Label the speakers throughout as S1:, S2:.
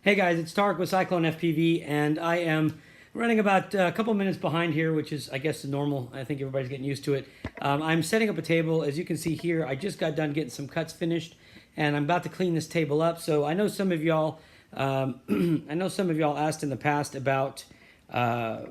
S1: Hey guys, it's Tarek with Cyclone FPV, and I am running about a couple minutes behind here, which is, I guess, normal. I think everybody's getting used to it. I'm setting up a table. As you can see here, I just got done getting some cuts finished, and I'm about to clean this table up. So I know some of y'all, asked in the past about how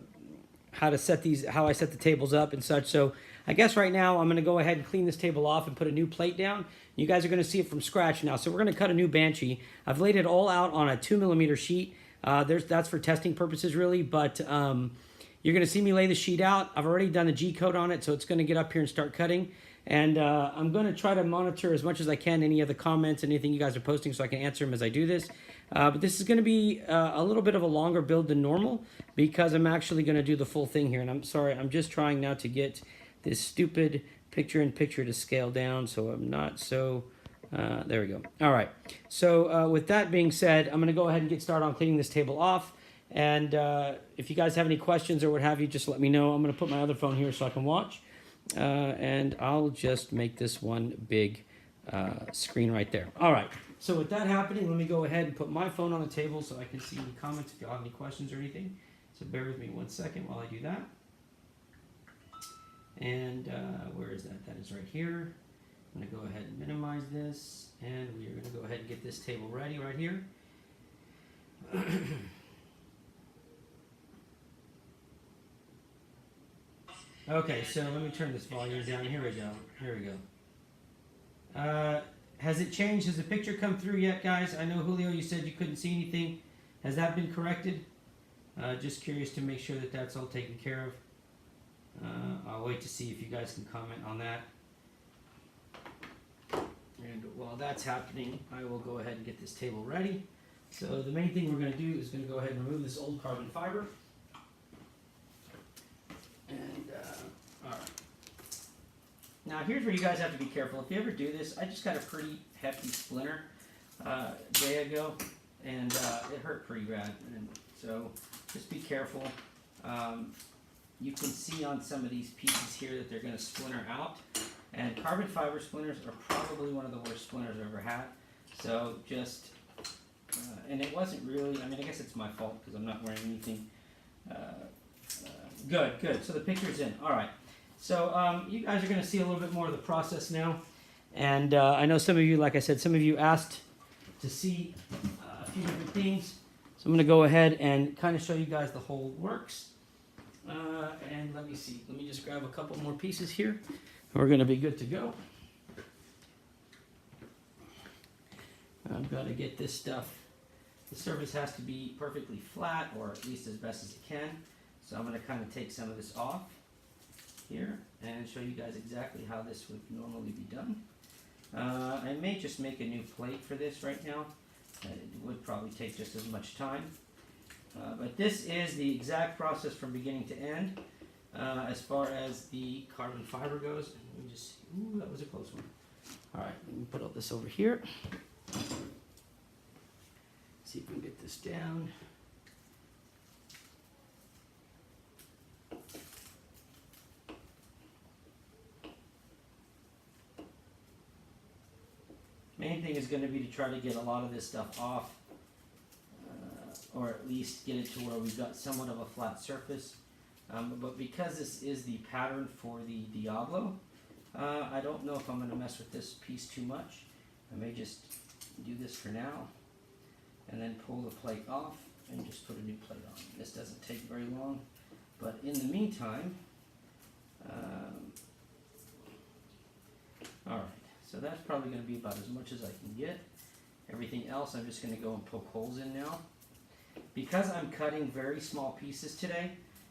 S1: I set the tables up and such. So I guess right now I'm going to go ahead and clean this table off and put a new plate down. You guys are going to see it from scratch now. So we're going to cut a new Banshee. I've laid it all out on a 2mm sheet. That's for testing purposes really, but you're going to see me lay the sheet out. I've already done a G-code on it, so it's going to get up here and start cutting. And I'm going to try to monitor as much as I can any of the comments, anything you guys are posting, so I can answer them as I do this. But this is going to be a little bit of a longer build than normal because I'm actually going to do the full thing here. And I'm sorry, I'm just trying now to get this stupid picture-in-picture to scale down, so I'm not so... there we go. All right. So with that being said, I'm going to go ahead and get started on cleaning this table off. And if you guys have any questions or what have you, just let me know. I'm going to put my other phone here so I can watch. And I'll just make this one big screen right there. All right. So with that happening, let me go ahead and put my phone on the table so I can see any comments if you have any questions or anything. So bear with me 1 second while I do that. And where is that? That is right here. I'm going to go ahead and minimize this, and we are going to go ahead and get this table ready right here. Okay, so let me turn this volume down. Here we go. Here we go. Has it changed? Has the picture come through yet, guys? I know, Julio, you said you couldn't see anything. Has that been corrected? Just curious to make sure that that's all taken care of. I'll wait to see if you guys can comment on that. And while that's happening, I will go ahead and get this table ready. So the main thing we're going to do is going to go ahead and remove this old carbon fiber. And, all right. Now here's where you guys have to be careful. If you ever do this, I just got a pretty hefty splinter a day ago, and it hurt pretty bad. And so just be careful. You can see on some of these pieces here that they're going to splinter out. And carbon fiber splinters are probably one of the worst splinters I've ever had. So just, and it wasn't really, I mean, I guess it's my fault because I'm not wearing anything. Good. So the picture's in. All right. So you guys are going to see a little bit more of the process now. And I know some of you, like I said, some of you asked to see a few different things. So I'm going to go ahead and kind of show you guys the whole works. And let me see. Let me just grab a couple more pieces here. We're going to be good to go. I've got to get this stuff. The surface has to be perfectly flat, or at least as best as it can. So I'm going to kind of take some of this off here and show you guys exactly how this would normally be done. I may just make a new plate for this right now. It would probably take just as much time. But this is the exact process from beginning to end. As far as the carbon fiber goes, let me just, ooh, that was a close one. All right, let me put all this over here. See if we can get this down. Main thing is going to be to try to get a lot of this stuff off, or at least get it to where we've got somewhat of a flat surface. But because this is the pattern for the Diablo, I don't know if I'm going to mess with this piece too much. I may just do this for now and then pull the plate off and just put a new plate on. This doesn't take very long, but in the meantime, alright, so that's probably going to be about as much as I can get. Everything else I'm just going to go and poke holes in now. Because I'm cutting very small pieces today,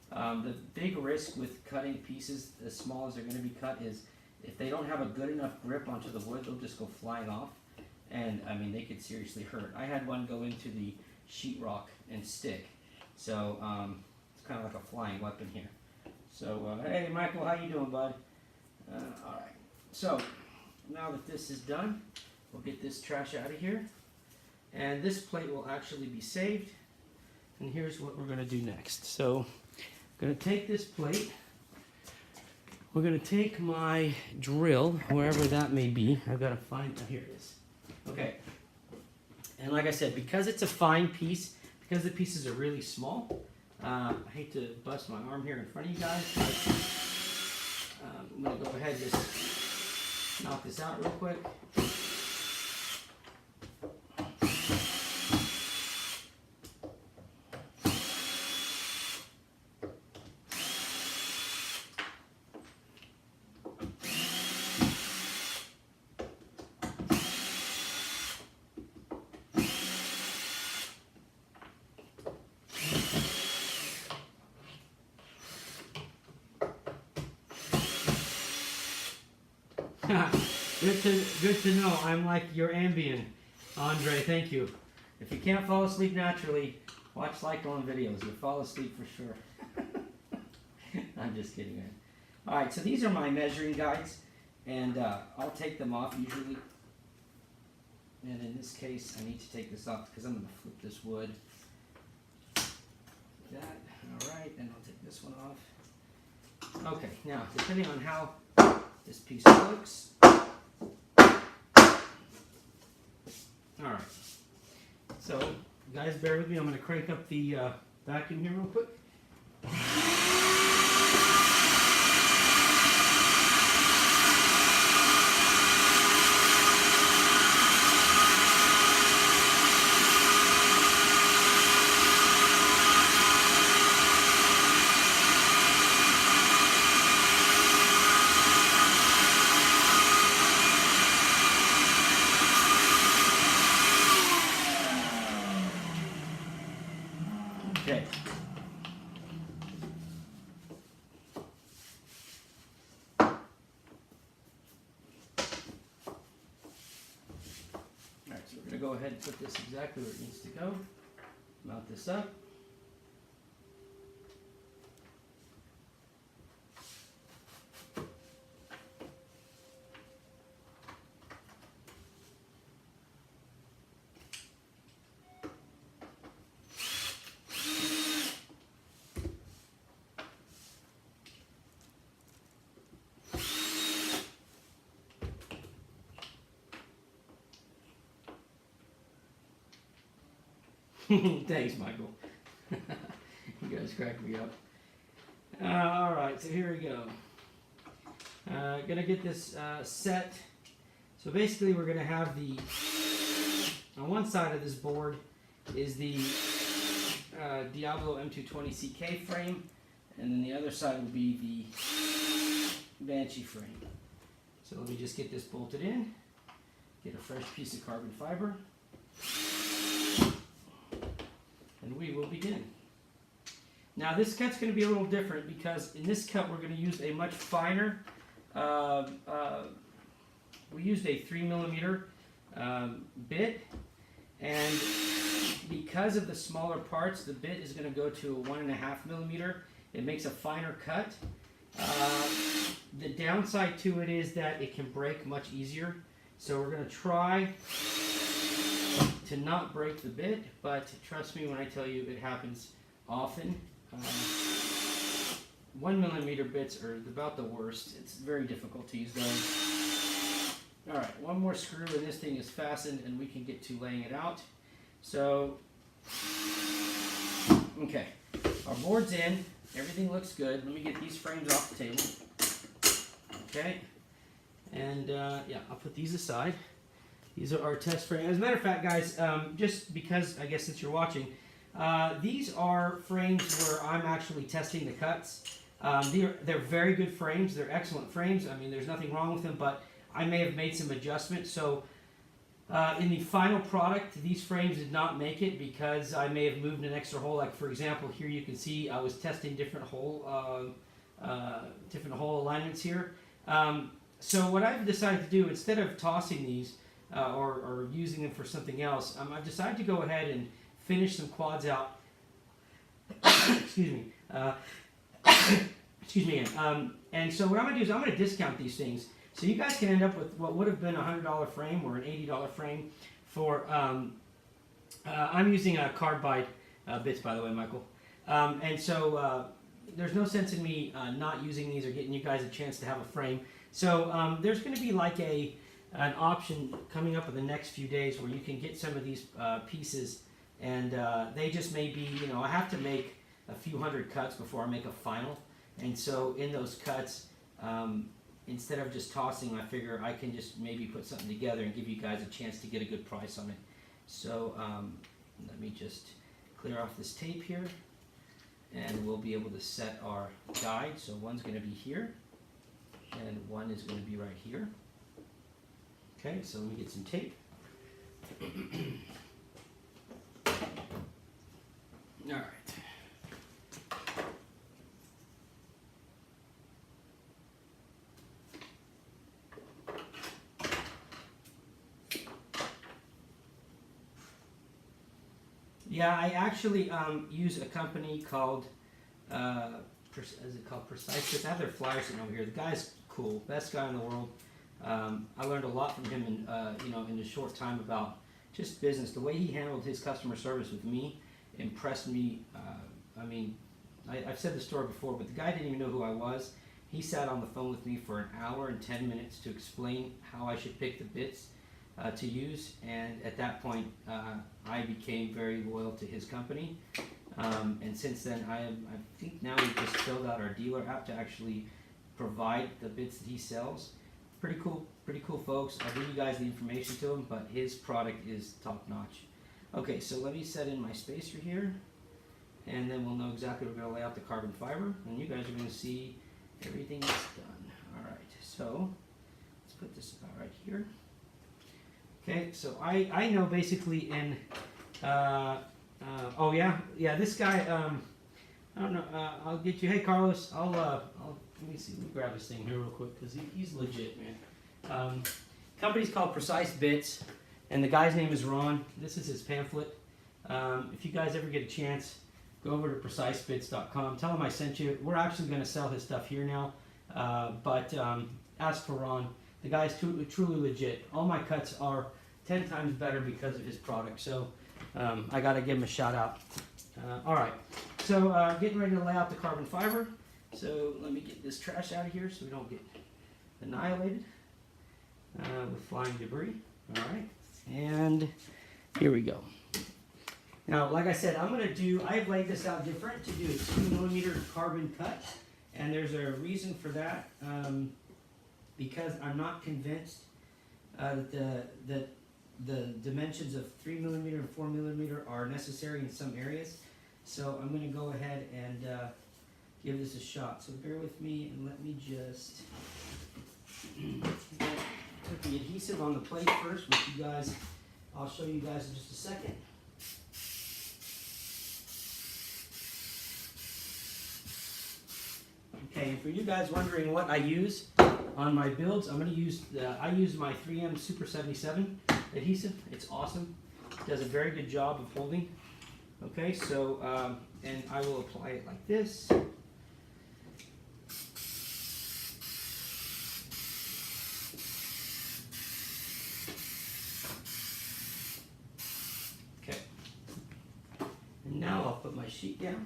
S1: the big risk with cutting pieces as small as they're going to be cut is if they don't have a good enough grip onto the wood, they'll just go flying off. And I mean, they could seriously hurt. I had one go into the sheetrock and stick. So it's kind of like a flying weapon here. So, hey Michael, how you doing, bud? Alright, so now that this is done, we'll get this trash out of here. And this plate will actually be saved. And here's what we're going to do next. So I'm going to take this plate. We're going to take my drill, wherever that may be. I've got to find, oh, here it is. Okay. And like I said, because it's a fine piece, because the pieces are really small, I hate to bust my arm here in front of you guys, but I'm going to go ahead and just knock this out real quick. Good to know. I'm like your Ambien, Andre. Thank you. If you can't fall asleep naturally, watch Cyclone videos. You'll fall asleep for sure. I'm just kidding, man. All right, so these are my measuring guides, and I'll take them off usually. And in this case, I need to take this off because I'm going to flip this wood. Like that. All right, and I'll take this one off. Okay, now depending on how this piece looks. All right. So, guys, bear with me. I'm going to crank up the vacuum here real quick. Okay. Alright, so we're going to go ahead and put this exactly where it needs to go. Mount this up. Thanks, Michael. You guys crack me up. Alright, so here we go. Gonna get this set. So basically we're gonna have the, on one side of this board is the Diablo M220CK frame, and then the other side will be the Banshee frame. So let me just get this bolted in, get a fresh piece of carbon fiber, and we will begin. Now this cut's going to be a little different because in this cut we're going to use a much finer, we used a 3mm bit, and because of the smaller parts, the bit is going to go to a 1.5mm. It makes a finer cut. The downside to it is that it can break much easier, so we're going to try to not break the bit, but trust me when I tell you it happens often. 1mm bits are about the worst. It's very difficult to use those. Alright, one more screw and this thing is fastened and we can get to laying it out. So, okay, our board's in, everything looks good. Let me get these frames off the table. Okay, and yeah, I'll put these aside. These are our test frames. As a matter of fact, guys, just because, I guess since you're watching, these are frames where I'm actually testing the cuts. They're very good frames. They're excellent frames. I mean, there's nothing wrong with them, but I may have made some adjustments. So in the final product, these frames did not make it because I may have moved an extra hole. Like, for example, here you can see I was testing different hole alignments here. So what I've decided to do, instead of tossing these, or using them for something else, I've decided to go ahead and finish some quads out. Excuse me. Excuse me again. And so what I'm going to do is I'm going to discount these things. So you guys can end up with what would have been a $100 frame or an $80 frame for, I'm using carbide bits, by the way, Michael. And so there's no sense in me not using these or getting you guys a chance to have a frame. So there's going to be like a an option coming up in the next few days where you can get some of these pieces, and they just may be, you know, I have to make a few hundred cuts before I make a final, and so in those cuts, instead of just tossing, I figure I can just maybe put something together and give you guys a chance to get a good price on it. So let me just clear off this tape here, and we'll be able to set our guide. So one's going to be here, and one is going to be right here. Okay, so let me get some tape. All right. Yeah, I actually use a company called, is it called Precise? I have their flyers sitting over here. The guy's cool, best guy in the world. I learned a lot from him in, you know, in a short time about just business. The way he handled his customer service with me impressed me. I mean, I've said the story before, but the guy didn't even know who I was. He sat on the phone with me for an hour and 10 minutes to explain how I should pick the bits to use, and at that point I became very loyal to his company, and since then I think now we've just filled out our dealer app to actually provide the bits that he sells. Pretty cool folks. I'll give you guys the information to him, but his product is top notch. Okay, so let me set in my spacer here, and then we'll know exactly where we're going to lay out the carbon fiber, and you guys are going to see everything that's done. Alright, so let's put this about right here. Okay, so I know basically in, oh yeah, this guy, I don't know, I'll get you, hey Carlos, let me see, let me grab this thing here real quick, because he's legit, man. Company's called Precise Bits, and the guy's name is Ron. This is his pamphlet. If you guys ever get a chance, go over to precisebits.com, tell him I sent you. We're actually going to sell his stuff here now, but ask for Ron. The guy's truly legit. All my cuts are 10 times better because of his product, so I got to give him a shout out. All right, so getting ready to lay out the carbon fiber. So let me get this trash out of here so we don't get annihilated with flying debris. All right, and here we go. Now, like I said, I've laid this out different to do a 2mm carbon cut, and there's a reason for that. Because I'm not convinced that the dimensions of 3mm and 4mm are necessary in some areas. So I'm going to go ahead and give this a shot. So bear with me and let me just put the adhesive on the plate first, which you guys, I'll show you guys in just a second. Okay, and for you guys wondering what I use on my builds, I'm going to use I use my 3M Super 77 adhesive. It's awesome. It does a very good job of holding. Okay, so and I will apply it like this. Okay, and now I'll put my sheet down.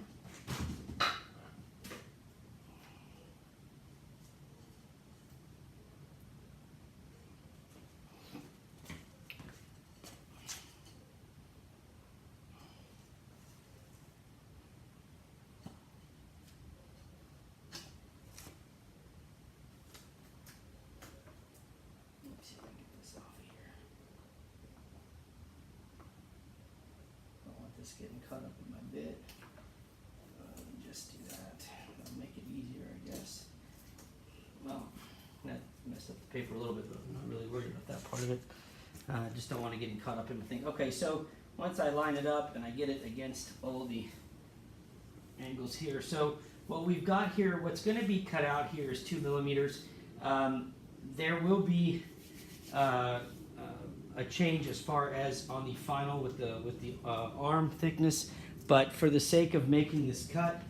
S1: Getting caught up in my bit. Just do that. That'll make it easier, I guess. Well, that messed up the paper a little bit, but I'm not really worried about that part of it. Just don't want to get caught up in the thing. Okay, so once I line it up and I get it against all the angles here. So what we've got here, what's going to be cut out here is 2mm. There will be a change as far as on the final with the arm thickness, but for the sake of making this cut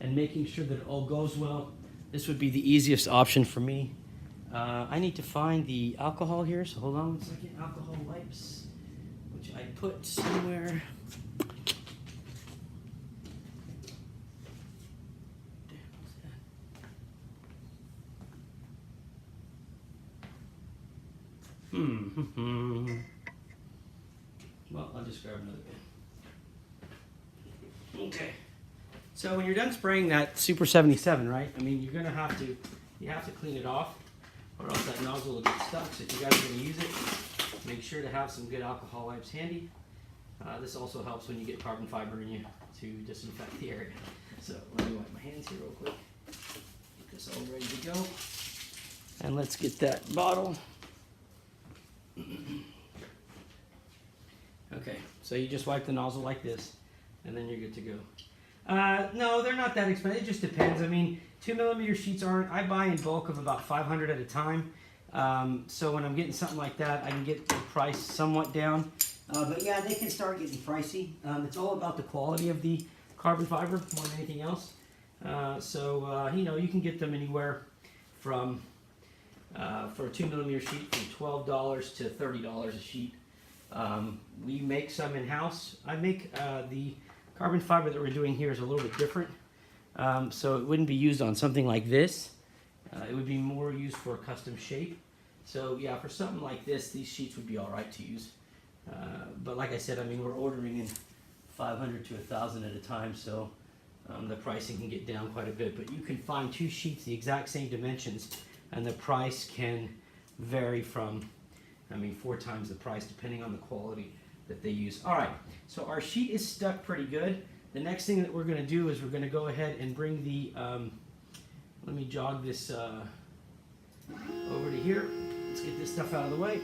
S1: and making sure that it all goes well, this would be the easiest option for me. I need to find the alcohol here, so hold on one second. Alcohol wipes, which I put somewhere. Well, I'll just grab another bit. Okay. So when you're done spraying that Super 77, right? I mean, you have to clean it off, or else that nozzle will get stuck. So if you guys are going to use it, make sure to have some good alcohol wipes handy. This also helps when you get carbon fiber in you to disinfect the area. So let me wipe my hands here real quick. Get this all ready to go. And let's get that bottle. Okay, so you just wipe the nozzle like this, and then you're good to go. No, they're not that expensive. It just depends. I mean, 2mm sheets aren't. I buy in bulk of about 500 at a time. So when I'm getting something like that, I can get the price somewhat down. But yeah, they can start getting pricey. It's all about the quality of the carbon fiber more than anything else. You know, you can get them anywhere from for a 2mm sheet from $12 to $30 a sheet. We make some in-house. I make the carbon fiber that we're doing here is a little bit different. So it wouldn't be used on something like this. It would be more used for a custom shape. So yeah, for something like this, these sheets would be all right to use. But like I said, I mean, we're ordering in 500 to 1,000 at a time, so the pricing can get down quite a bit. But you can find two sheets the exact same dimensions, and the price can vary from, I mean, 4 times the price depending on the quality that they use. All right, so our sheet is stuck pretty good. The next thing that we're going to do is we're going to go ahead and bring the, let me jog this over to here. Let's get this stuff out of the way.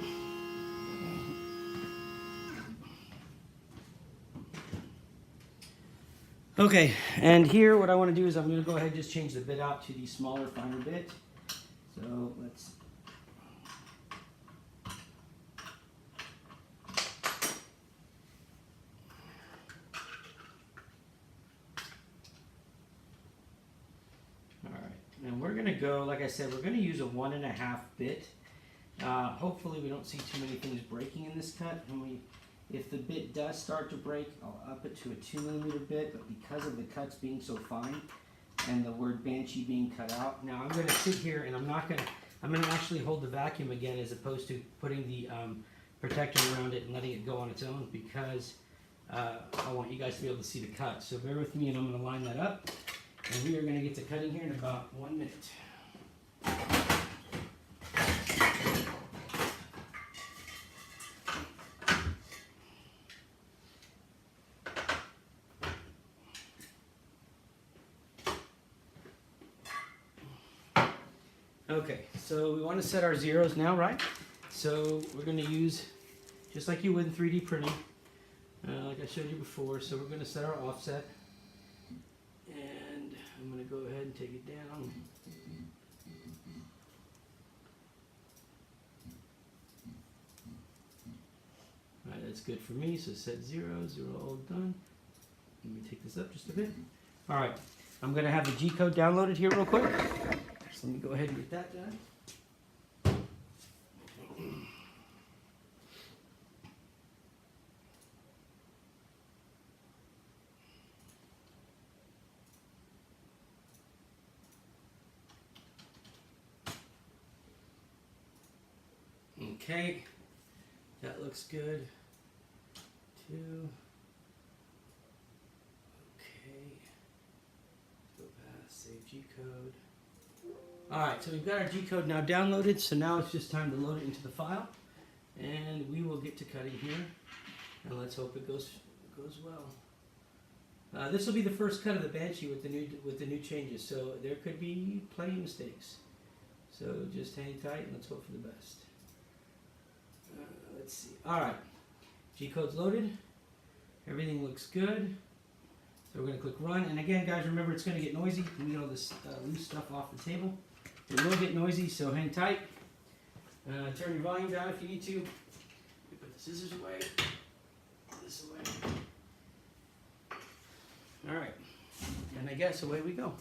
S1: Okay, and here what I want to do is I'm going to go ahead and just change the bit out to the smaller, finer bit. So let's... And we're going to go, like I said, we're going to use a 1.5 bit. Hopefully we don't see too many things breaking in this cut. And if the bit does start to break, I'll up it to a 2mm bit, but because of the cuts being so fine and the word Banshee being cut out, now I'm going to sit here and I'm going to actually hold the vacuum again as opposed to putting the protector around it and letting it go on its own, because I want you guys to be able to see the cut. So bear with me and I'm going to line that up. And we are going to get to cutting here in about 1 minute. Okay, so we want to set our zeros now, right? So we're going to use, just like you would in 3D printing, like I showed you before, so we're going to set our offset. And I'm going to go ahead and take it down. Alright, that's good for me, so set 0, 0 all done. Let me take this up just a bit. Alright, I'm going to have the G-code downloaded here real quick. So let me go ahead and get that done. Okay, that looks good. 2. Okay. Go past, save G-code. Alright, so we've got our G-code now downloaded, so now it's just time to load it into the file. And we will get to cutting here. And let's hope it goes well. This will be the first cut of the Banshee with the new changes, so there could be plenty of mistakes. So just hang tight and let's hope for the best. Let's see. Alright, G-code's loaded. Everything looks good. So we're going to click run. And again, guys, remember it's going to get noisy. We get all this loose stuff off the table. It will get noisy, so hang tight. Turn your volume down if you need to. We put the scissors away. This away. Alright. And I guess away we go.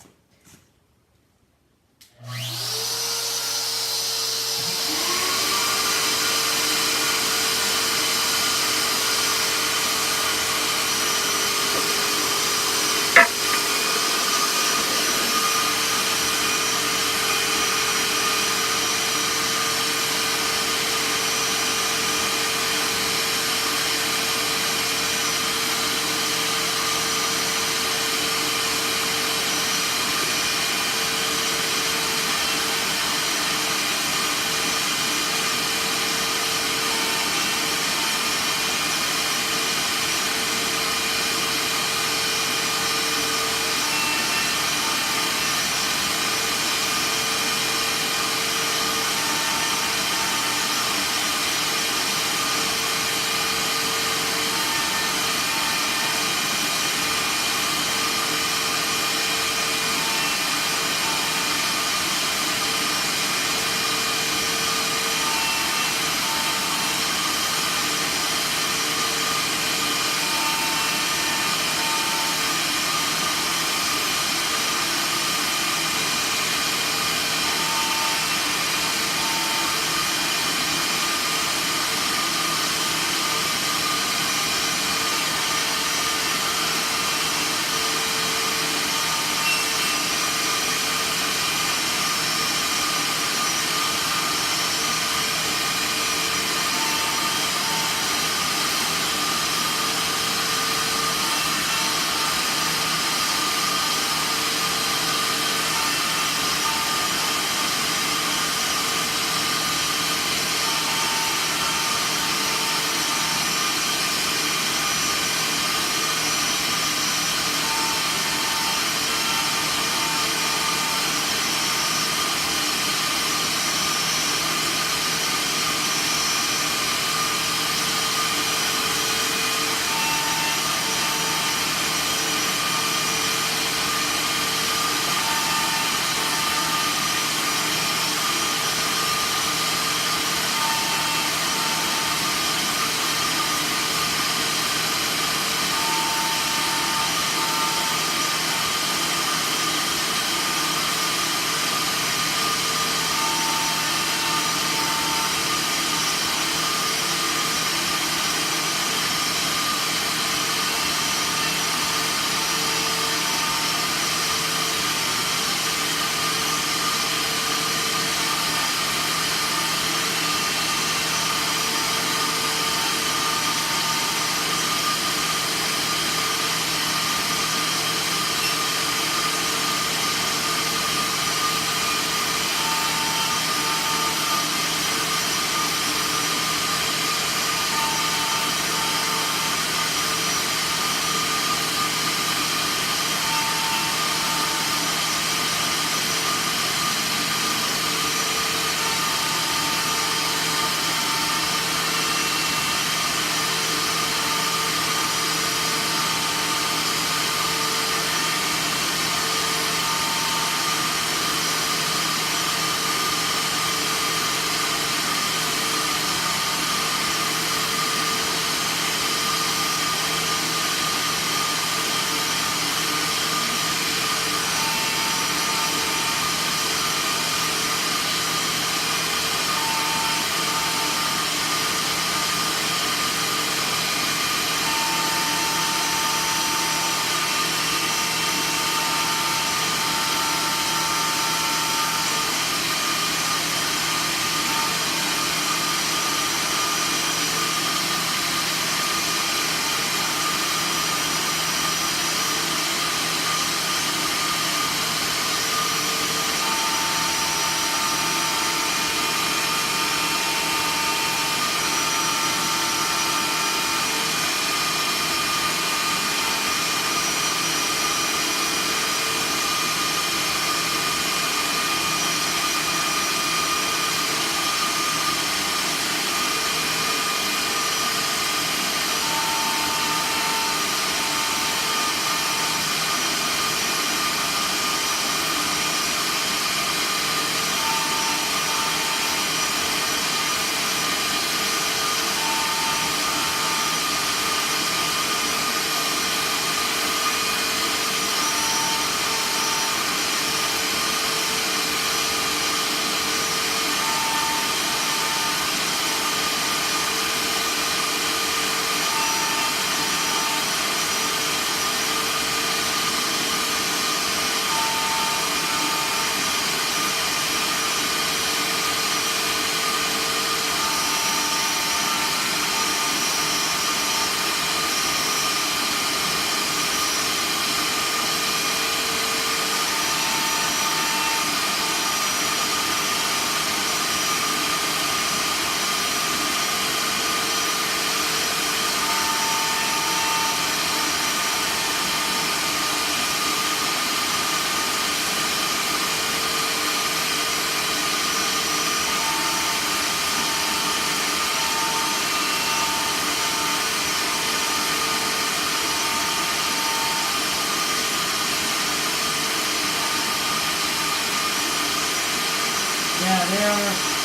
S1: Yeah, they're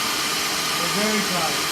S1: very tight.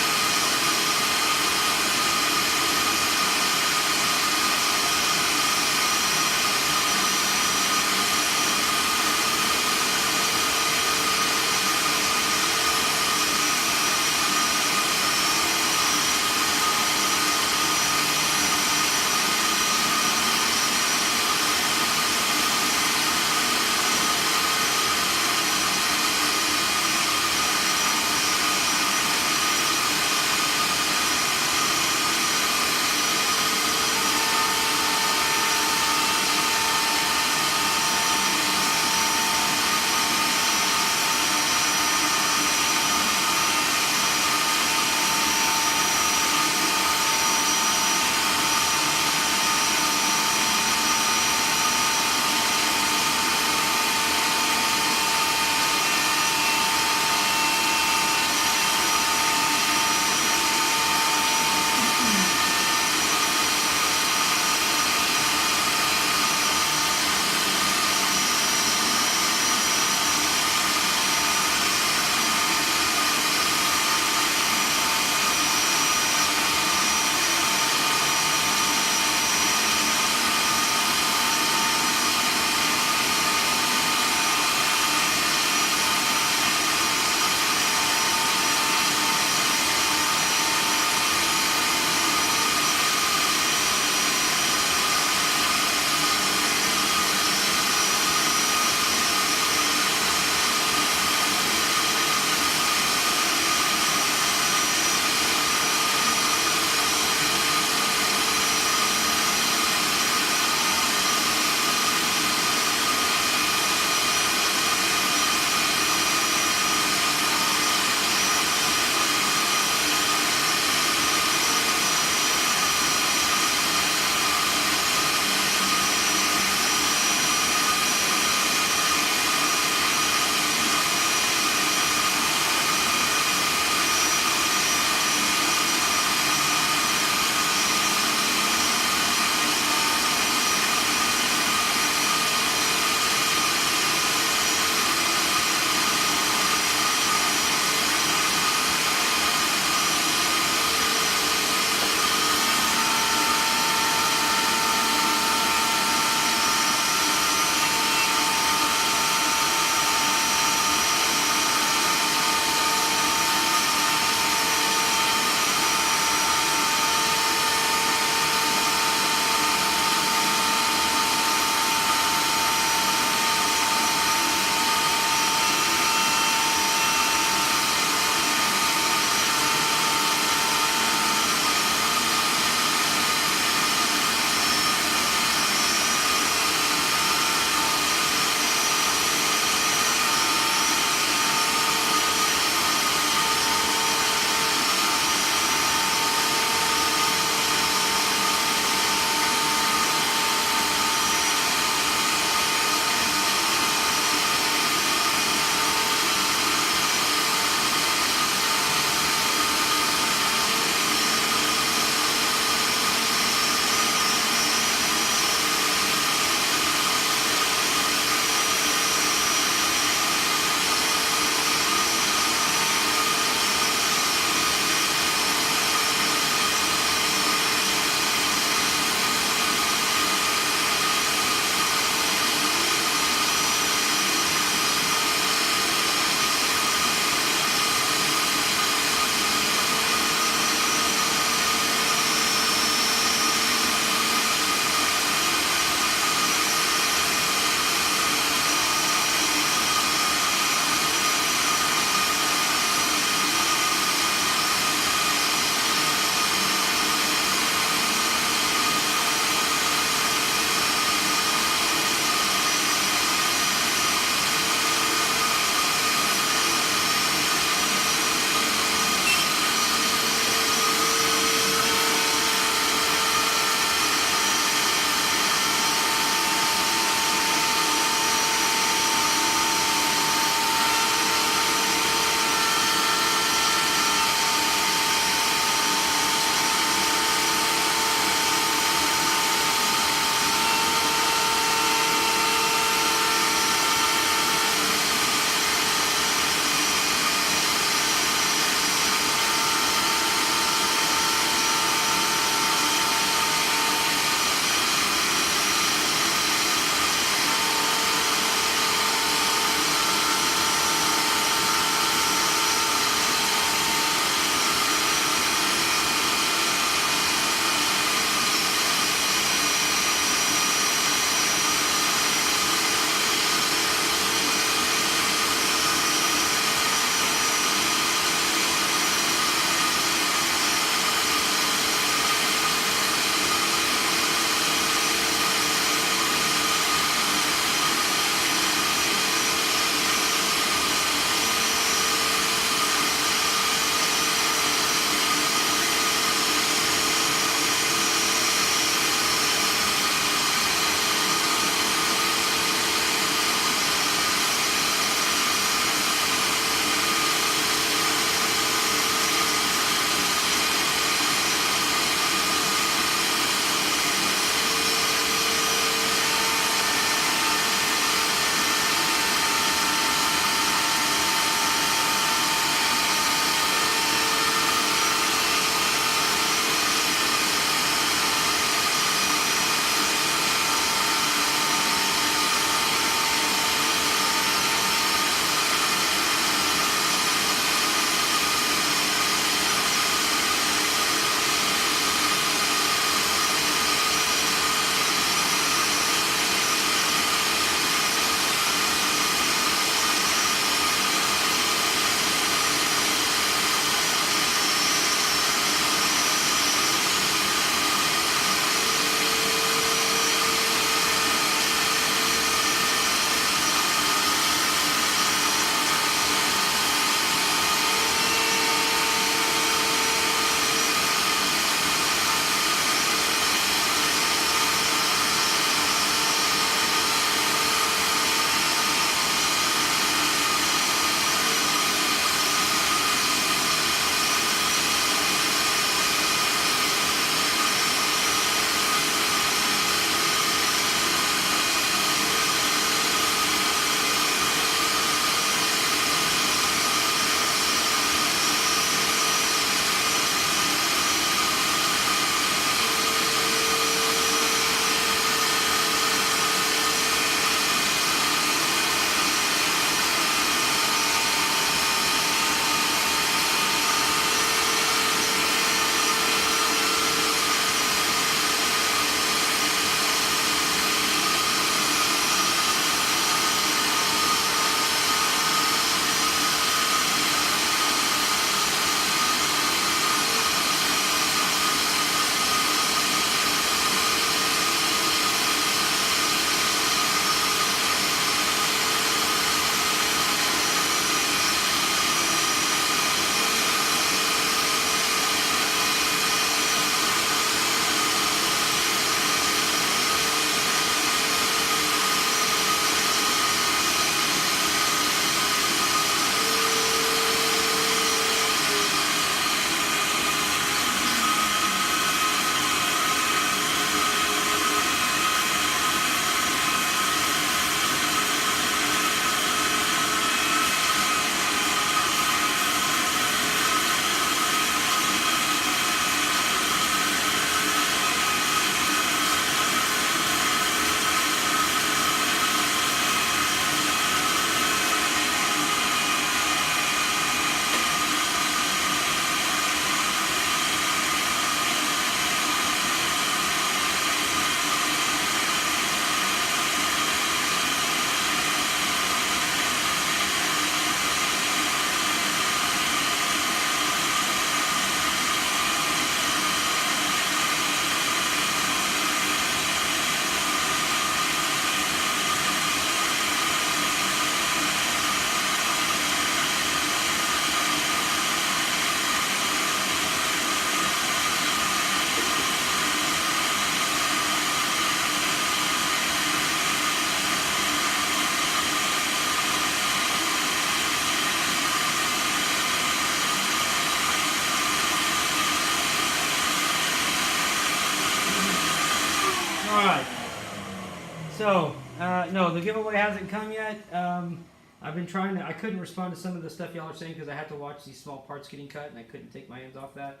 S1: So, no, the giveaway hasn't come yet. I've been trying to, I couldn't respond to some of the stuff y'all are saying because I had to watch these small parts getting cut and I couldn't take my hands off that.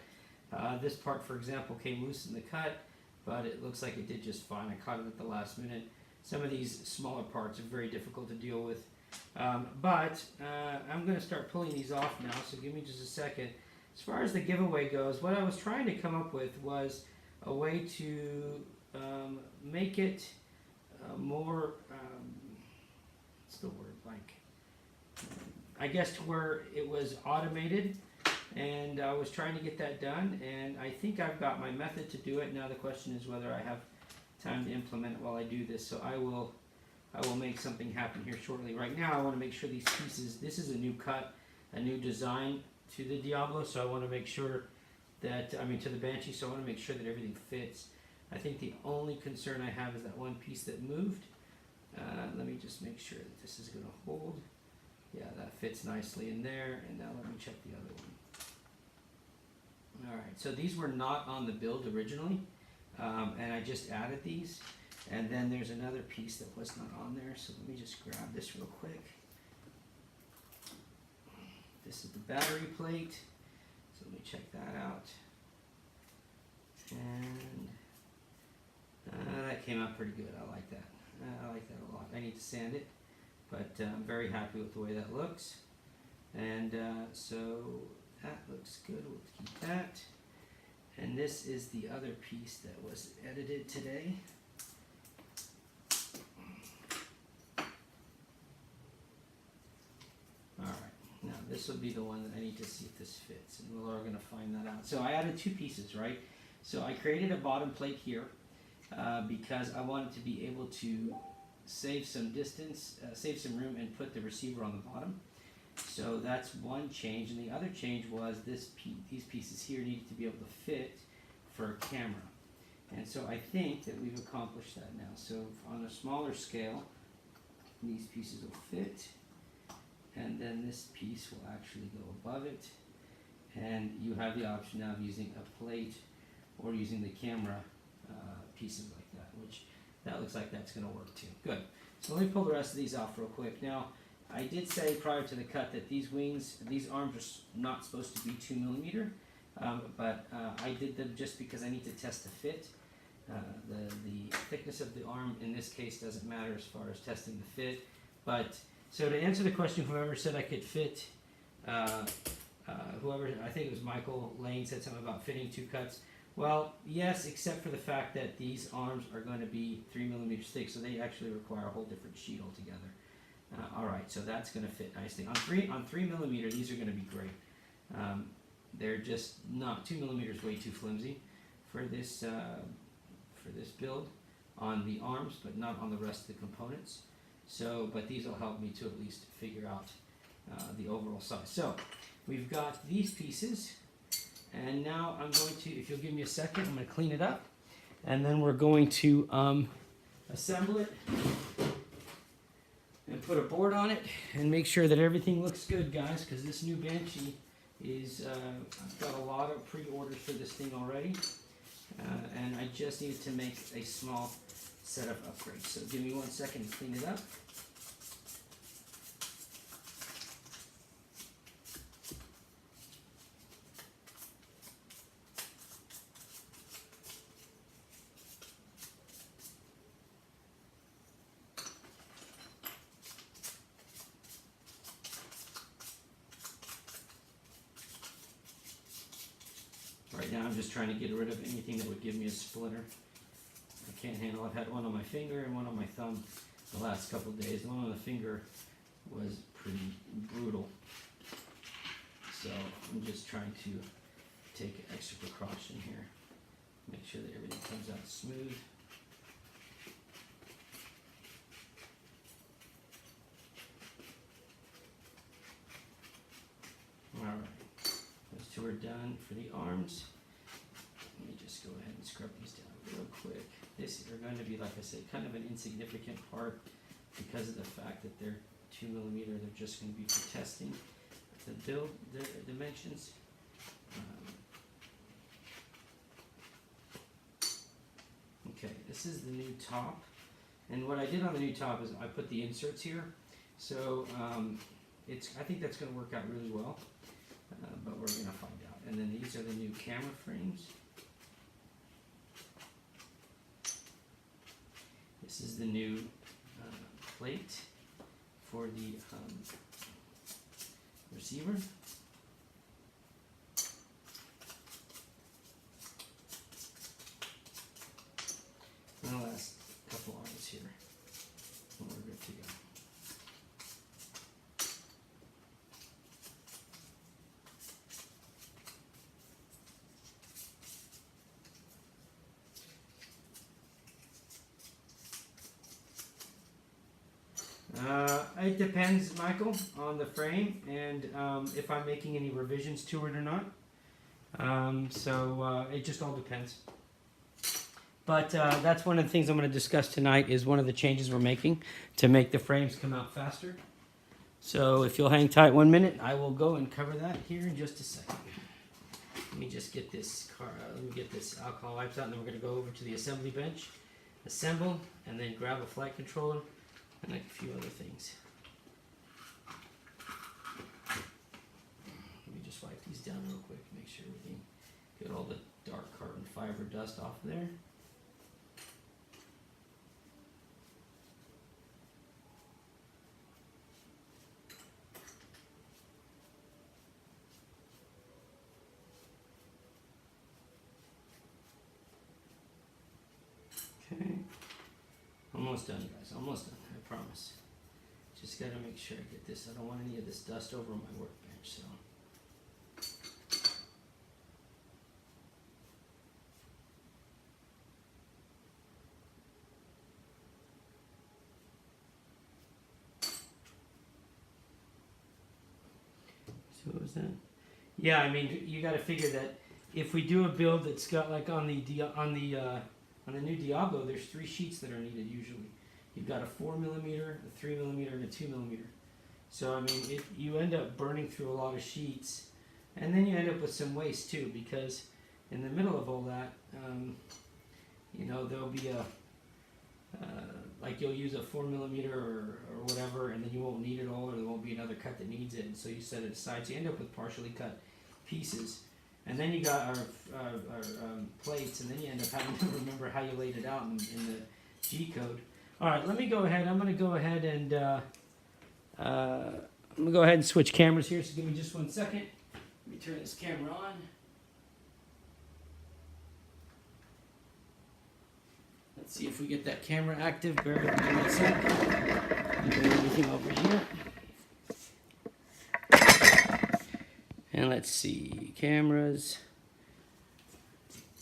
S1: This part, for example, came loose in the cut, but it looks like it did just fine. I caught it at the last minute. Some of these smaller parts are very difficult to deal with. But I'm going to start pulling these off now, so give me just a second. As far as the giveaway goes, what I was trying to come up with was a way to make it more, what's the word, like, I guess to where it was automated, and I was trying to get that done, and I think I've got my method to do it. Now the question is whether I have time to implement it while I do this, so I will make something happen here shortly. Right now I want to make sure these pieces, this is a new cut, a new design to the Diablo, so I want to make sure that, to the Banshee, so I want to make sure that everything fits. I think the only concern I have is that one piece that moved. Let me just make sure that this is going to hold. Yeah, that fits nicely in there, and now let me check the other one. Alright, so these were not on the build originally, and I just added these, and then there's another piece that was not on there, so let me just grab this real quick. This is the battery plate, so let me check that out. And that came out pretty good. I like that. I like that a lot. I need to sand it, but I'm very happy with the way that looks. And so that looks good. We'll keep that. And this is the other piece that was edited today. Now this will be the one that I need to see if this fits, and we're going to find that out. So I added two pieces, right? So I created a bottom plate here because I wanted to be able to save some distance, save some room, and put the receiver on the bottom. So that's one change, and the other change was these pieces here needed to be able to fit for a camera. And so I think that we've accomplished that now. So on a smaller scale, these pieces will fit. And then this piece will actually go above it, and you have the option now of using a plate or using the camera pieces like that, which that looks like that's going to work too. Good. So let me pull the rest of these off real quick. Now, I did say prior to the cut that these wings, these arms are not supposed to be 2mm, but I did them just because I need to test the fit. The thickness of the arm in this case doesn't matter as far as testing the fit, but so to answer the question, whoever said I could fit, whoever, I think it was Michael Lane, said something about fitting two cuts. Well, yes, except for the fact that these arms are going to be 3mm thick, so they actually require a whole different sheet altogether. Alright, so that's going to fit nicely. On 3mm, these are going to be great. They're just not, 2mm is way too flimsy for this build on the arms, but not on the rest of the components. So, but these will help me to at least figure out the overall size. So, we've got these pieces, and now I'm going to, if you'll give me a second, I'm going to clean it up, and then we're going to assemble it and put a board on it and make sure that everything looks good, guys, because this new Banshee is, I've got a lot of pre-orders for this thing already, and I just needed to make a small set of upgrades. So give me 1 second to clean it up. Right now I'm just trying to get rid of anything that would give me a splinter. I can't handle. I've had one on my finger and one on my thumb the last couple of days. The one on the finger was pretty brutal. So I'm just trying to take extra precaution here. Make sure that everything comes out smooth. Alright, those two are done for the arms. Let me just go ahead and scrub these down real quick. These are going to be, like I said, kind of an insignificant part because of the fact that they're 2mm. They're just going to be for testing the build, the dimensions. Okay, this is the new top. And what I did on the new top is I put the inserts here. So I think that's going to work out really well, but we're going to find out. And then these are the new camera frames. This is the new plate for the receiver. And the last couple arms here, and we're good to go. It depends, Michael, on the frame and if I'm making any revisions to it or not. It just all depends. But that's one of the things I'm going to discuss tonight is one of the changes we're making to make the frames come out faster. So if you'll hang tight 1 minute, I will go and cover that here in just a second. Let me just get this alcohol wipes out, and then we're going to go over to the assembly bench, assemble, and then grab a flight controller and like a few other things. Let me just wipe these down real quick, make sure we can get all the dark carbon fiber dust off of there. Okay, almost done, guys, almost done, I promise. Just gotta make sure I get this. I don't want any of this dust over my workbench, so. So what was that? Yeah, I mean, you gotta figure that if we do a build that's got like on the new Diablo, there's 3 sheets that are needed usually. You've got a 4mm, a 3mm, and a 2mm. So I mean, you end up burning through a lot of sheets, and then you end up with some waste too, because in the middle of all that, you know, there'll be like you'll use a 4mm or whatever, and then you won't need it all, or there won't be another cut that needs it, and so you set it aside. So you end up with partially cut pieces. And then you got our plates, and then you end up having to remember how you laid it out in the G code. All right, let me go ahead. I'm going to go ahead and switch cameras here. So give me just 1 second. Let me turn this camera on. Let's see if we get that camera active. Bear with me 1 sec. Move everything over here. And let's see, cameras.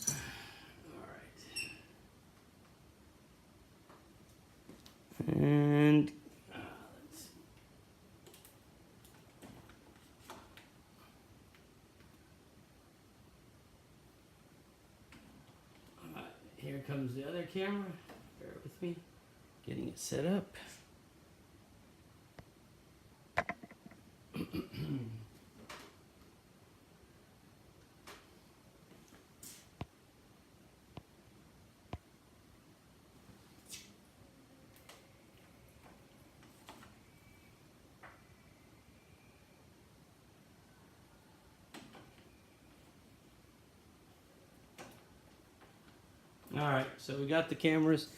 S1: All right. And let's. All right, here comes the other camera. Bear with me, getting it set up. All right, so we got the cameras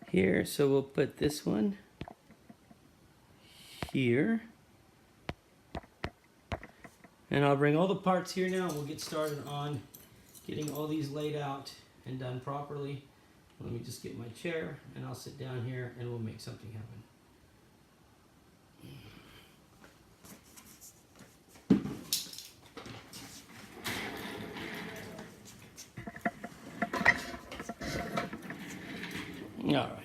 S1: here, so we'll put this one here. And I'll bring all the parts here now, and we'll get started on getting all these laid out and done properly. Let me just get my chair, and I'll sit down here, and we'll make something happen. All right.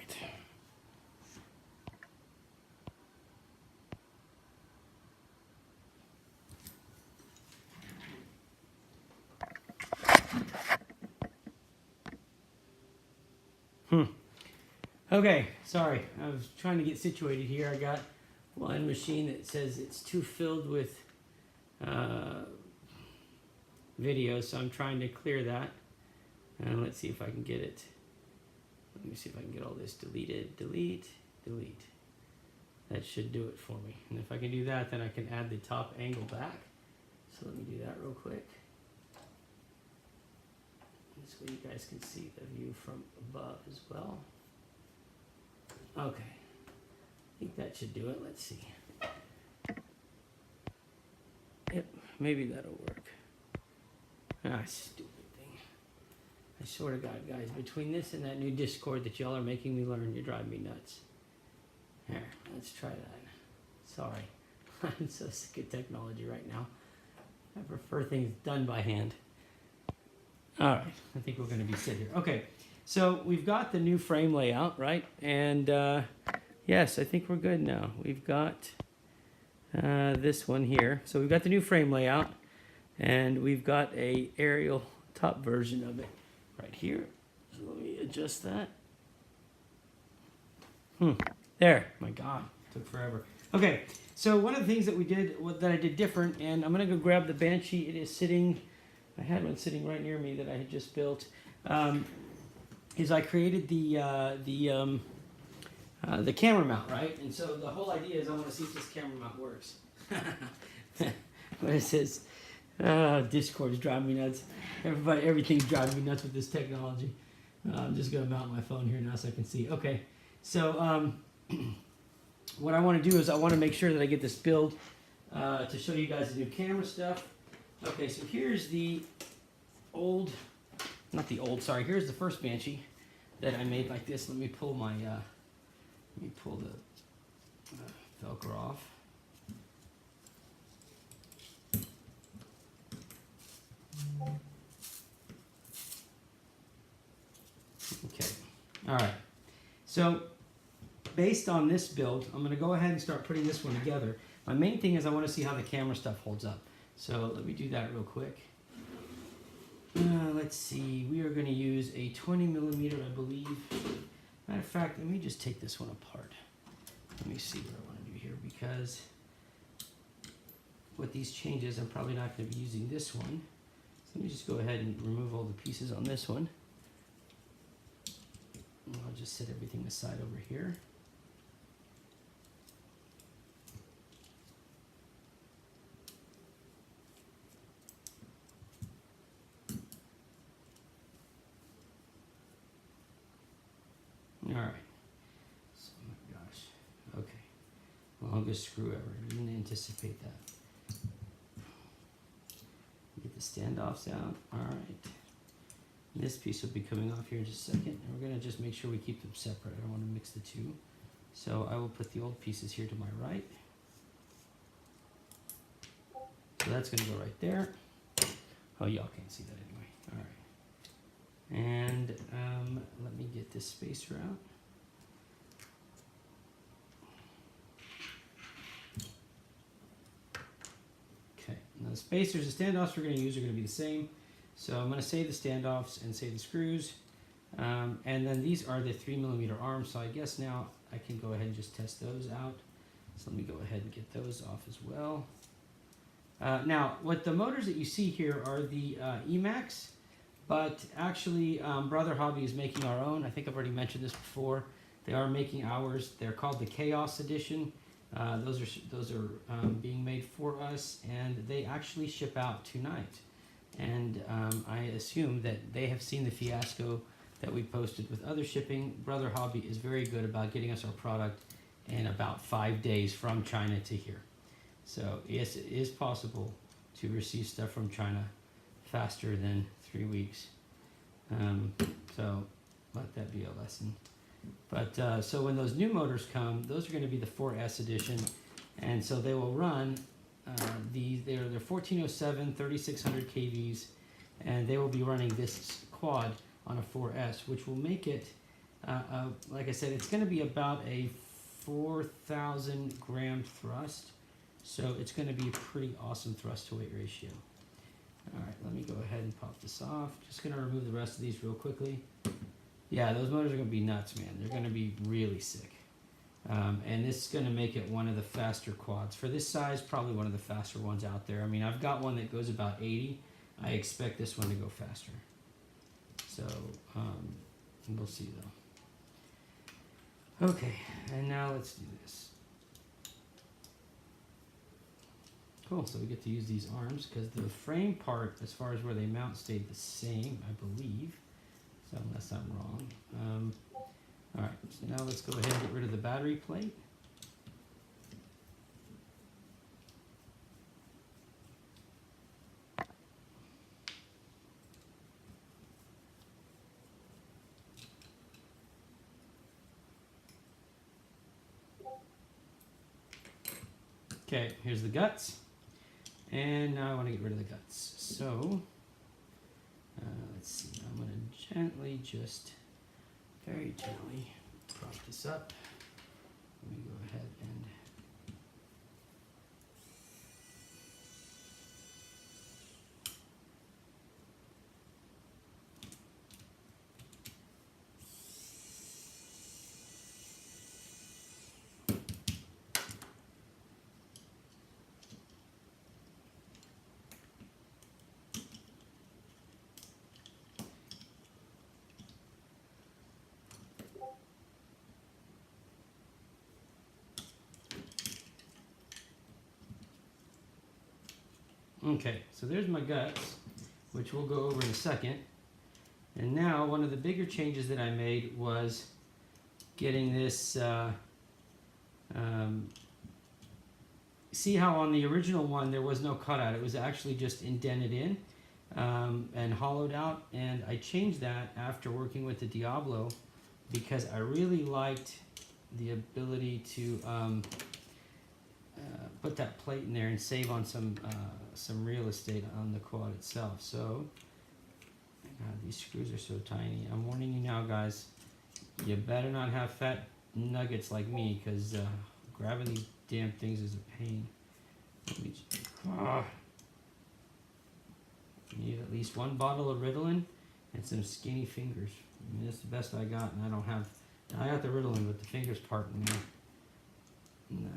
S1: Okay, sorry. I was trying to get situated here. I got one machine that says it's too filled with video, so I'm trying to clear that. And let's see if I can get it Let me see if I can get all this deleted. Delete, delete. That should do it for me. And if I can do that, then I can add the top angle back. So let me do that real quick. This way you guys can see the view from above as well. Okay. I think that should do it. Let's see. Yep, maybe that'll work. Ah, stupid thing. I swear to God, guys, between this and that new Discord that y'all are making me learn, you're driving me nuts. Here, let's try that. Sorry. I'm so sick of technology right now. I prefer things done by hand. All right, I think we're going to be sit here. Okay, so we've got the new frame layout, right? And yes, I think we're good now. We've got this one here. So we've got the new frame layout, and we've got a aerial top version of it right here. So let me adjust that. There, my God, took forever. Okay, so one of the things that we did, that I did different, and I'm gonna go grab the Banshee. It is sitting, I had one sitting right near me that I had just built, is I created the camera mount, right? And so the whole idea is I want to see if this camera mount works. What is this? Discord's driving me nuts. Everything's driving me nuts with this technology. I'm just gonna mount my phone here now so I can see. Okay, so what I want to do is I want to make sure that I get this build to show you guys the new camera stuff. Okay, so here's the old, not the old, sorry, here's the first Banshee that I made like this. Let me pull my, let me pull the Velcro off. Okay, all right. So based on this build, I'm going to go ahead and start putting this one together. My main thing is I want to see how the camera stuff holds up. So let me do that real quick. Let's see, we are going to use a 20 millimeter, I believe. Matter of fact, let me just take this one apart. Let me see what I want to do here, because with these changes, I'm probably not going to be using this one. So let me just go ahead and remove all the pieces on this one. And I'll just set everything aside over here. All right. So, oh my gosh. Okay. Longest screw ever. Didn't anticipate that. Get the standoffs out. All right. This piece will be coming off here in just a second. And we're going to just make sure we keep them separate. I don't want to mix the two. So I will put the old pieces here to my right. So that's going to go right there. Oh, y'all can't see that anyway. All right. And let me get this spacer out. Okay, now the spacers, the standoffs we're going to use are going to be the same. So I'm going to save the standoffs and save the screws. And then these are the 3 millimeter arms. So I guess now I can go ahead and just test those out. So let me go ahead and get those off as well. Now, what the motors that you see here are the Emax. But actually, Brother Hobby is making our own. I think I've already mentioned this before. They are making ours. They're called the Chaos Edition. Those are being made for us, and they actually ship out tonight. And I assume that they have seen the fiasco that we posted with other shipping. Brother Hobby is very good about getting us our product in about 5 days from China to here. So yes, it is possible to receive stuff from China faster than 3 weeks. So let that be a lesson. But so when those new motors come, those are going to be the 4S edition, and so they will run they're 1407 3600 kVs, and they will be running this quad on a 4S, which will make it like I said, it's going to be about a 4,000 gram thrust, so it's going to be a pretty awesome thrust to weight ratio. All right, let me go ahead and pop this off. Just going to remove the rest of these real quickly. Yeah, those motors are going to be nuts, man. They're going to be really sick. And this is going to make it one of the faster quads. For this size, probably one of the faster ones out there. I mean, I've got one that goes about 80. I expect this one to go faster. So, we'll see though. Okay, and now let's do this. Cool, so we get to use these arms because the frame part, as far as where they mount, stayed the same, I believe. So unless I'm wrong. All right, so now let's go ahead and get rid of the battery plate. Okay, here's the guts. And now I want to get rid of the guts. So, let's see, I'm going to gently, just very gently prop this up. Let me go ahead and okay, so there's my guts, which we'll go over in a second. And now one of the bigger changes that I made was getting this, see how on the original one there was no cutout, it was actually just indented in and hollowed out, and I changed that after working with the Diablo because I really liked the ability to put that plate in there and save on some real estate on the quad itself. So, God, these screws are so tiny. I'm warning you now, guys. You better not have fat nuggets like me, because grabbing these damn things is a pain. Let me just, you need at least one bottle of Ritalin and some skinny fingers. I mean, that's the best I got, and I don't have. I got the Ritalin, but the fingers part not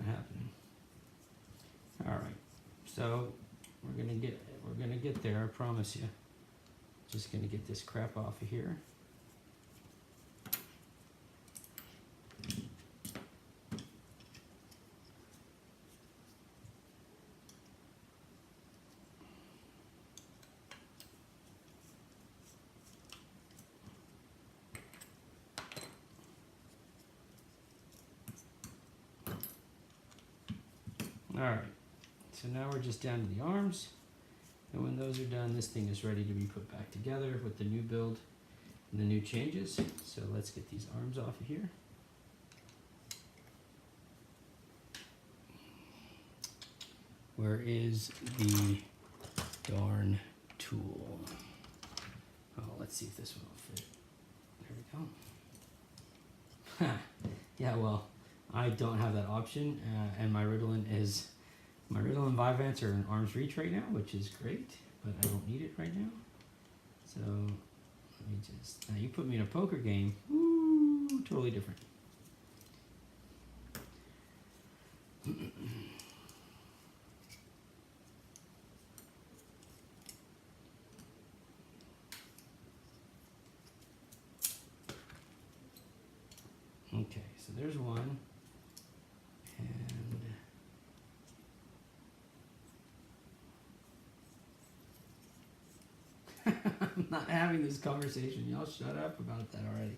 S1: happening. All right, so we're gonna get there. I promise you. Just gonna get this crap off of here. All right, so now we're just down to the arms, and when those are done, this thing is ready to be put back together with the new build and the new changes. So let's get these arms off of here. Where is the darn tool? Oh, let's see if this one will fit. There we go. Yeah, well, I don't have that option, and my Ritalin Vivants are in arm's reach right now, which is great, but I don't need it right now. So let me just, now you put me in a poker game, woo, totally different. Okay, so there's one, and I'm not having this conversation. Y'all shut up about that already.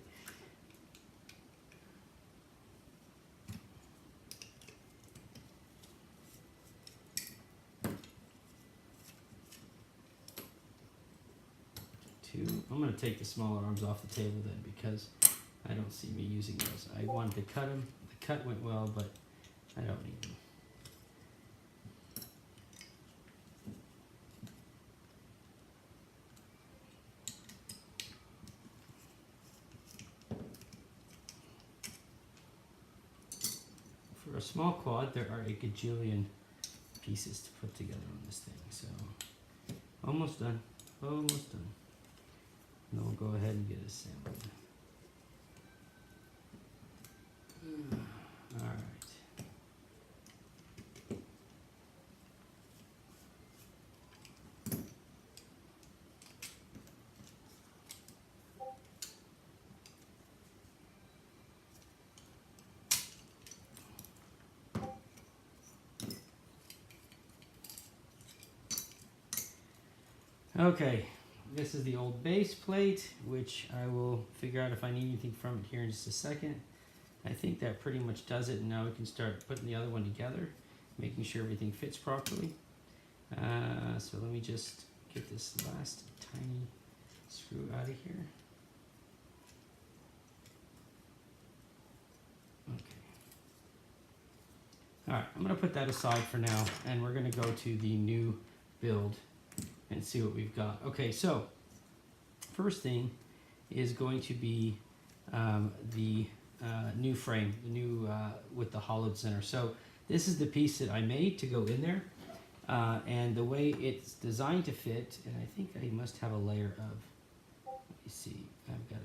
S1: Two. I'm going to take the smaller arms off the table then, because I don't see me using those. I wanted to cut them. The cut went well, but I don't need them. For a small quad, there are a gajillion pieces to put together on this thing. So, almost done. Almost done. And then we'll go ahead and get it assembled. All right. Okay, this is the old base plate, which I will figure out if I need anything from it here in just a second. I think that pretty much does it, and now we can start putting the other one together, making sure everything fits properly. So let me just get this last tiny screw out of here. Okay. All right, I'm going to put that aside for now, and we're going to go to the new build and see what we've got. Okay, so first thing is going to be the new frame, the new with the hollowed center. So this is the piece that I made to go in there, and the way it's designed to fit, and I think I must have a layer of, let me see, I've got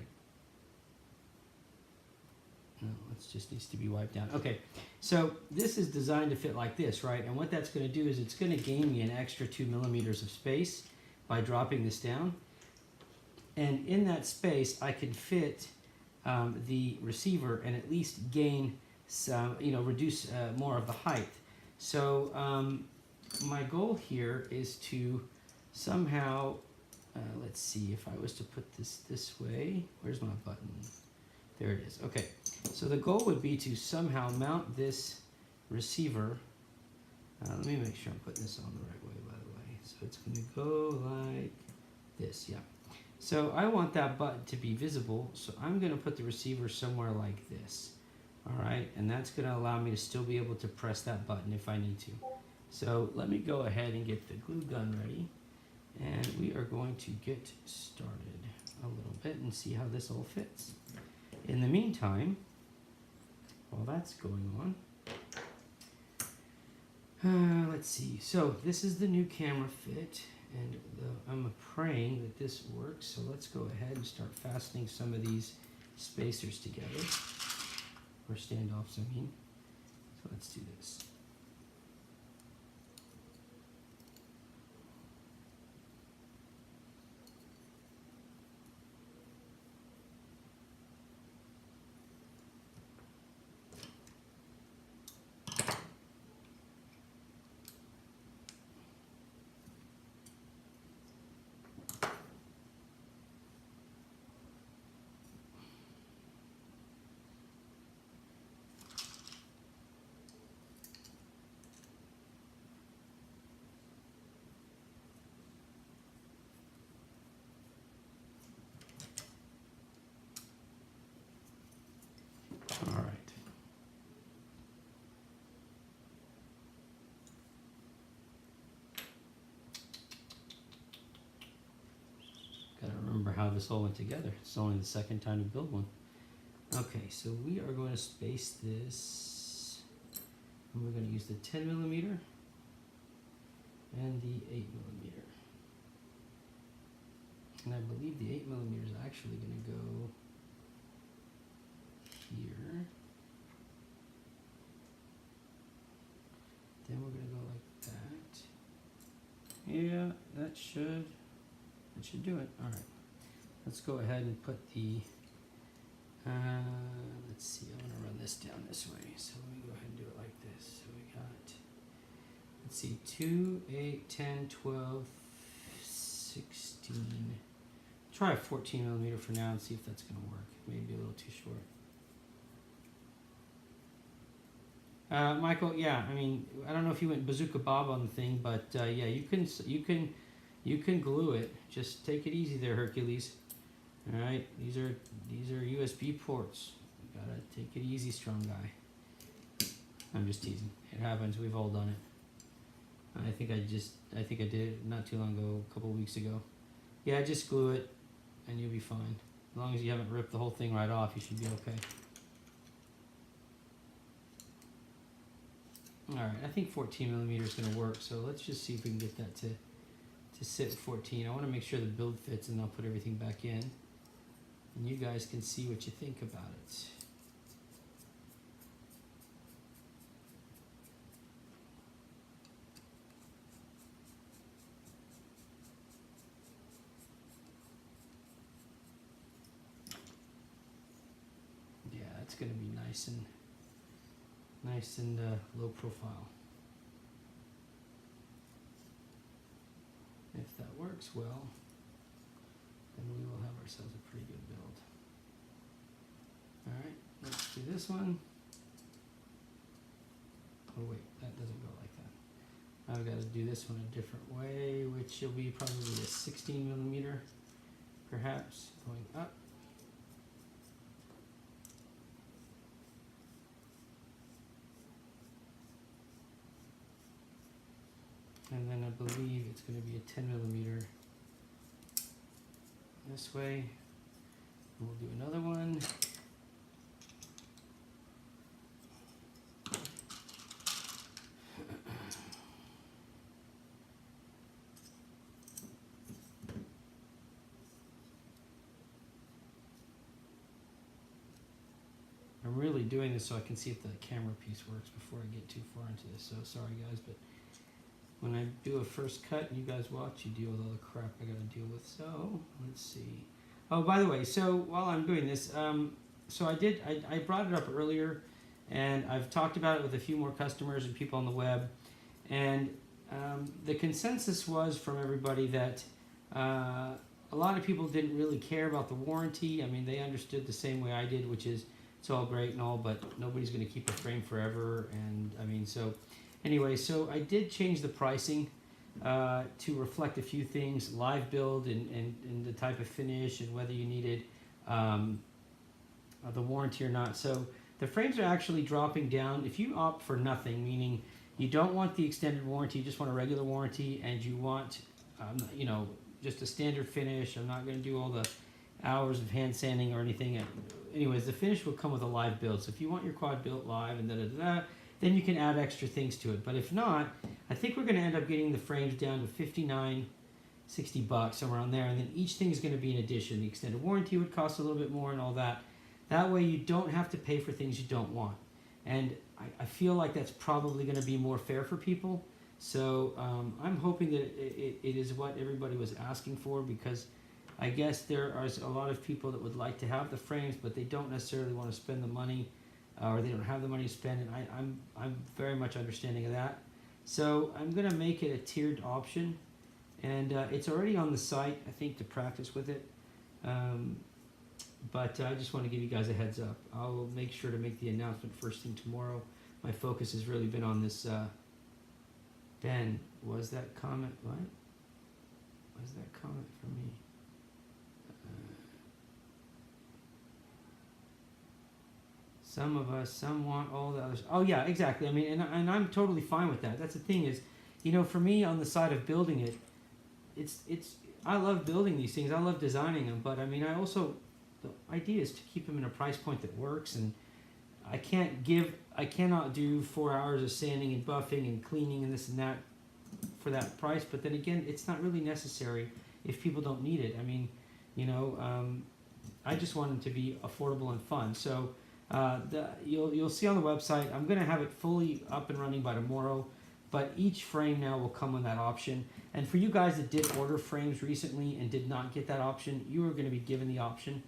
S1: no, it just needs to be wiped down. Okay, so this is designed to fit like this, right? And what that's going to do is it's going to gain me an extra 2 millimeters of space by dropping this down. And in that space, I can fit the receiver and at least gain some, reduce more of the height. So my goal here is to somehow, let's see, if I was to put this way, where's my button? There it is. Okay, so the goal would be to somehow mount this receiver. Let me make sure I'm putting this on the right way, by the way. So it's going to go like this, yeah. So I want that button to be visible, so I'm going to put the receiver somewhere like this. All right, and that's going to allow me to still be able to press that button if I need to. So let me go ahead and get the glue gun ready, and we are going to get started a little bit and see how this all fits. In the meantime, while that's going on, let's see. So this is the new camera fit, and I'm praying that this works. So let's go ahead and start fastening some of these spacers together, or standoffs, I mean. So let's do this. All right. Gotta remember how this all went together. It's only the second time to build one. Okay, so we are going to space this, and we're going to use the 10 millimeter and the 8 millimeter. And I believe the 8 millimeter is actually going to go here. Then we're going to go like that. Yeah, that should do it. All right, let's go ahead and put the, let's see, I want to run this down this way. So let me go ahead and do it like this. So we got, let's see, 2, 8, 10, 12, 16. Try a 14 millimeter for now and see if that's going to work. Maybe a little too short. Michael, yeah, I mean, I don't know if you went Bazooka Bob on the thing, but yeah, you can glue it. Just take it easy there, Hercules. All right, these are USB ports. You gotta take it easy, strong guy. I'm just teasing. It happens. We've all done it. I think I did it not too long ago, a couple of weeks ago. Yeah, just glue it, and you'll be fine. As long as you haven't ripped the whole thing right off, you should be okay. All right, I think 14 millimeter is going to work, so let's just see if we can get that to sit at 14. I want to make sure the build fits, and I'll put everything back in, and you guys can see what you think about it. Yeah, it's going to be nice and low profile. If that works well, then we will have ourselves a pretty good build. All right, let's do this one. Oh wait, that doesn't go like that. I've got to do this one a different way, which will be probably a 16 millimeter, perhaps, going up. And then I believe it's going to be a 10 millimeter this way. And we'll do another one. I'm really doing this so I can see if the camera piece works before I get too far into this. So sorry guys, but when I do a first cut and you guys watch, you deal with all the crap I gotta deal with. So let's see. Oh, by the way, so while I'm doing this, so I brought it up earlier, and I've talked about it with a few more customers and people on the web, and the consensus was from everybody that a lot of people didn't really care about the warranty. I mean, they understood the same way I did, which is it's all great and all, but nobody's going to keep a frame forever. And I mean, so anyway, so I did change the pricing to reflect a few things, live build and the type of finish and whether you needed the warranty or not. So the frames are actually dropping down. If you opt for nothing, meaning you don't want the extended warranty, you just want a regular warranty, and you want, you know, just a standard finish. I'm not going to do all the hours of hand sanding or anything. Anyways, the finish will come with a live build. So if you want your quad built live and then you can add extra things to it. But if not, I think we're going to end up getting the frames down to $59, $60, somewhere around there. And then each thing is going to be an addition. The extended warranty would cost a little bit more and all that. That way you don't have to pay for things you don't want. And I feel like that's probably going to be more fair for people. So I'm hoping that it is what everybody was asking for, because I guess there are a lot of people that would like to have the frames, but they don't necessarily want to spend the money, or they don't have the money to spend, and I'm very much understanding of that. So I'm going to make it a tiered option, and it's already on the site, I think, to practice with it. But I just want to give you guys a heads up. I'll make sure to make the announcement first thing tomorrow. My focus has really been on this. Ben, was that comment, what? Was that comment for me? Some of us, some want all the others. Oh yeah, exactly. I mean, and I'm totally fine with that. That's the thing is, you know, for me on the side of building it, it's I love building these things. I love designing them, but I mean, I also, the idea is to keep them in a price point that works, and I cannot do 4 hours of sanding and buffing and cleaning and this and that for that price. But then again, it's not really necessary if people don't need it. I mean, you know, I just want them to be affordable and fun. So you'll see on the website, I'm going to have it fully up and running by tomorrow, but each frame now will come with that option. And for you guys that did order frames recently and did not get that option, you are going to be given the option.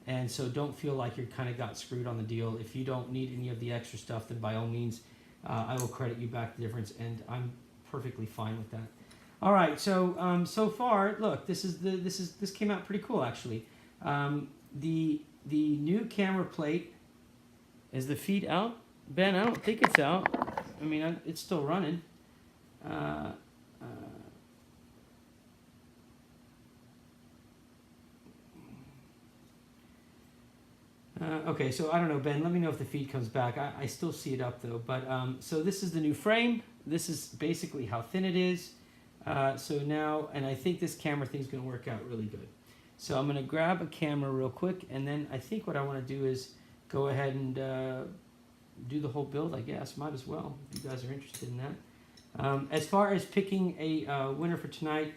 S1: And so don't feel like you kind of got screwed on the deal. If you don't need any of the extra stuff, then by all means, I will credit you back the difference, and I'm perfectly fine with that. All right, so so far, look, this came out pretty cool actually. The new camera plate. Is the feed out? Ben, I don't think it's out. I mean, it's still running. Okay, so I don't know, Ben, let me know if the feed comes back. I still see it up though. But so this is the new frame. This is basically how thin it is. So now, and I think this camera thing's gonna work out really good. So I'm gonna grab a camera real quick, and then I think what I wanna do is go ahead and do the whole build, I guess. Might as well, if you guys are interested in that. As far as picking a winner for tonight,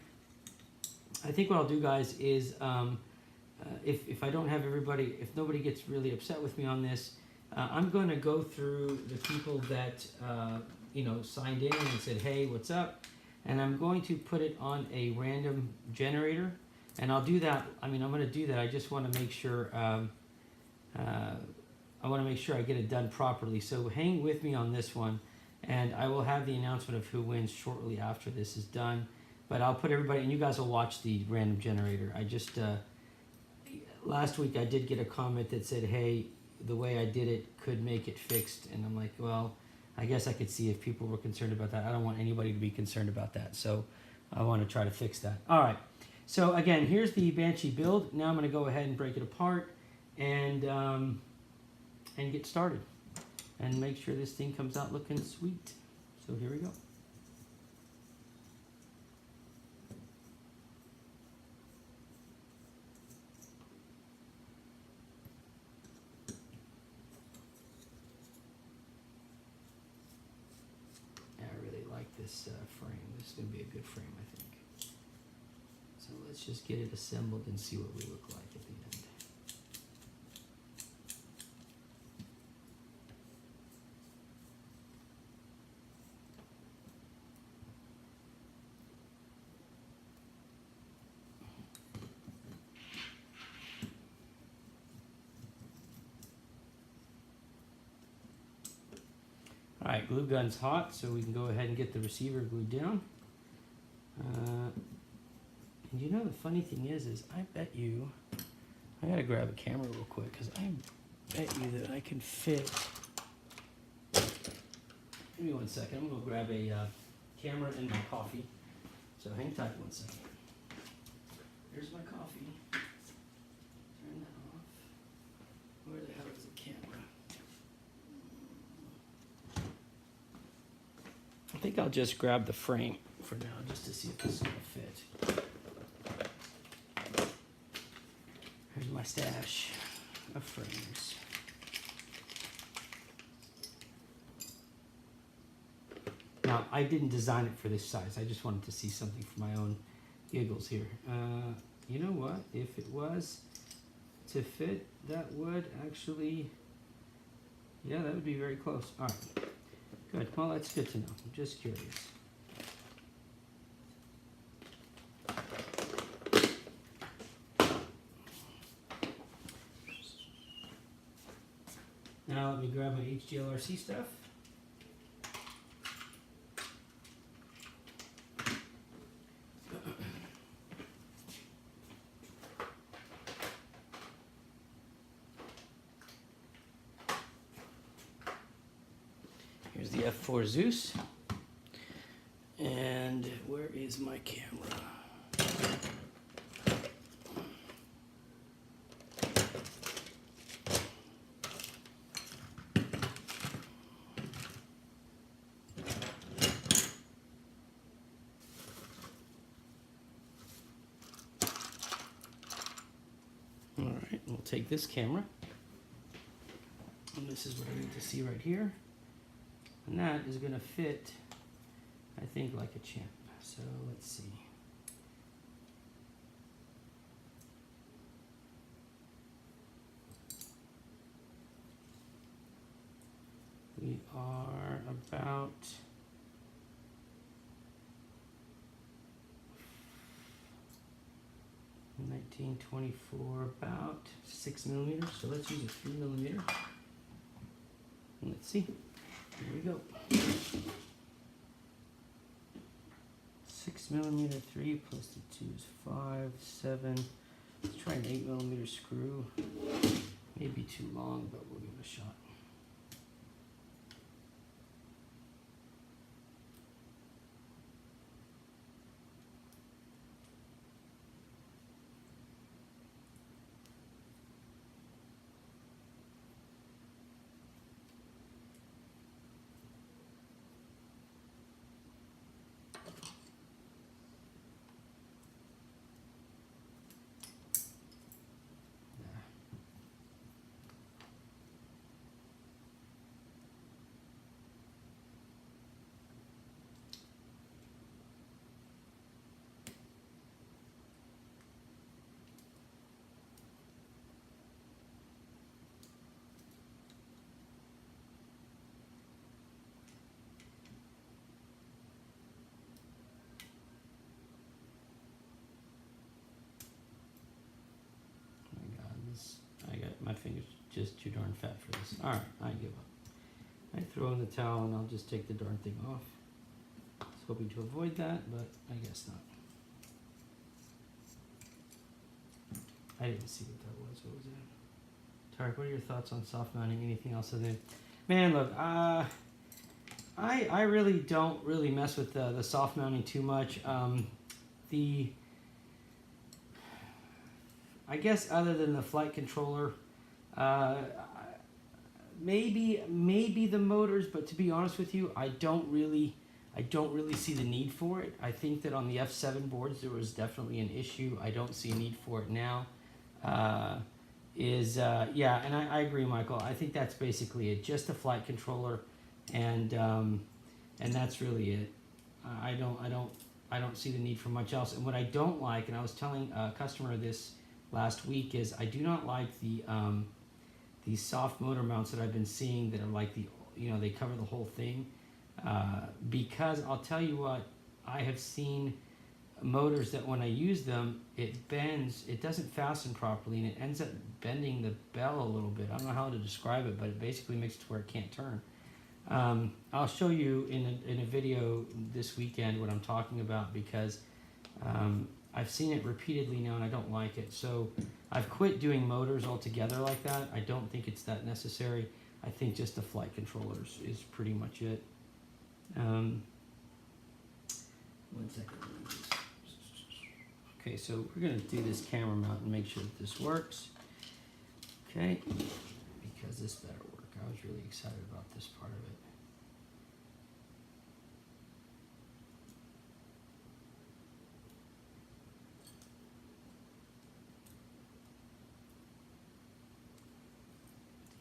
S1: I think what I'll do, guys, is if I don't have everybody, if nobody gets really upset with me on this, I'm going to go through the people that you know, signed in and said, hey, what's up? And I'm going to put it on a random generator, and I'll do that. I mean, I'm going to do that. I just want to make sure I get it done properly. So hang with me on this one, and I will have the announcement of who wins shortly after this is done. But I'll put everybody, and you guys will watch the random generator. I just, last week I did get a comment that said, hey, the way I did it could make it fixed. And I'm like, well, I guess I could see if people were concerned about that. I don't want anybody to be concerned about that. So I want to try to fix that. All right. So again, here's the Banshee build. Now I'm going to go ahead and break it apart and get started and make sure this thing comes out looking sweet. So here we go. This frame. This is going to be a good frame, I think. So let's just get it assembled and see what we look like at the end. All right, glue gun's hot, so we can go ahead and get the receiver glued down. And you know the funny thing is I bet you, I gotta grab a camera real quick, because I bet you that I can fit. Give me 1 second, I'm gonna grab a camera and my coffee. So hang tight 1 second. Here's my coffee. Turn that off. Where the hell is the camera? I think I'll just grab the frame for now, just to see if this is gonna fit. Here's my stash of frames. Now, I didn't design it for this size. I just wanted to see something for my own giggles here. You know what? If it was to fit, that would actually, yeah, that would be very close. All right. Good. Well, that's good to know. I'm just curious. Now let me grab my HDLRC stuff. Here's the F4 Zeus. And where is my camera? All right, we'll take this camera. And this is what I need to see right here. And that is going to fit, I think, like a champ. So let's see. We are about 1924, about 6 millimeters. So let's use a 3 millimeter. And let's see. Here we go. 6 millimeter 3 plus the 2 is 5, 7. Let's try an 8 millimeter screw. Maybe too long, but we'll give it a shot. My finger's just too darn fat for this. All right, I give up. I throw in the towel and I'll just take the darn thing off. I was hoping to avoid that, but I guess not. I didn't see what that was. What was that? Tarek, what are your thoughts on soft mounting? Anything else other than, man, look, I really don't really mess with the soft mounting too much. I guess other than the flight controller, maybe the motors, but to be honest with you, I don't really see the need for it. I think that on the F7 boards there was definitely an issue. I don't see a need for it now. Yeah, and I agree, Michael. I think that's basically it. Just a flight controller, and that's really it. I don't see the need for much else. And what I don't like, and I was telling a customer this last week, is I do not like these soft motor mounts that I've been seeing that are like they cover the whole thing, because I'll tell you what, I have seen motors that when I use them, it bends, it doesn't fasten properly, and it ends up bending the bell a little bit. I don't know how to describe it, but it basically makes it to where it can't turn. I'll show you in a video this weekend what I'm talking about, because I've seen it repeatedly now and I don't like it. So I've quit doing motors altogether like that. I don't think it's that necessary. I think just the flight controllers is pretty much it. 1 second. Okay, so we're going to do this camera mount and make sure that this works. Okay, because this better work. I was really excited about this part of it.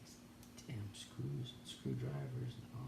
S1: These damn screws and screwdrivers and all.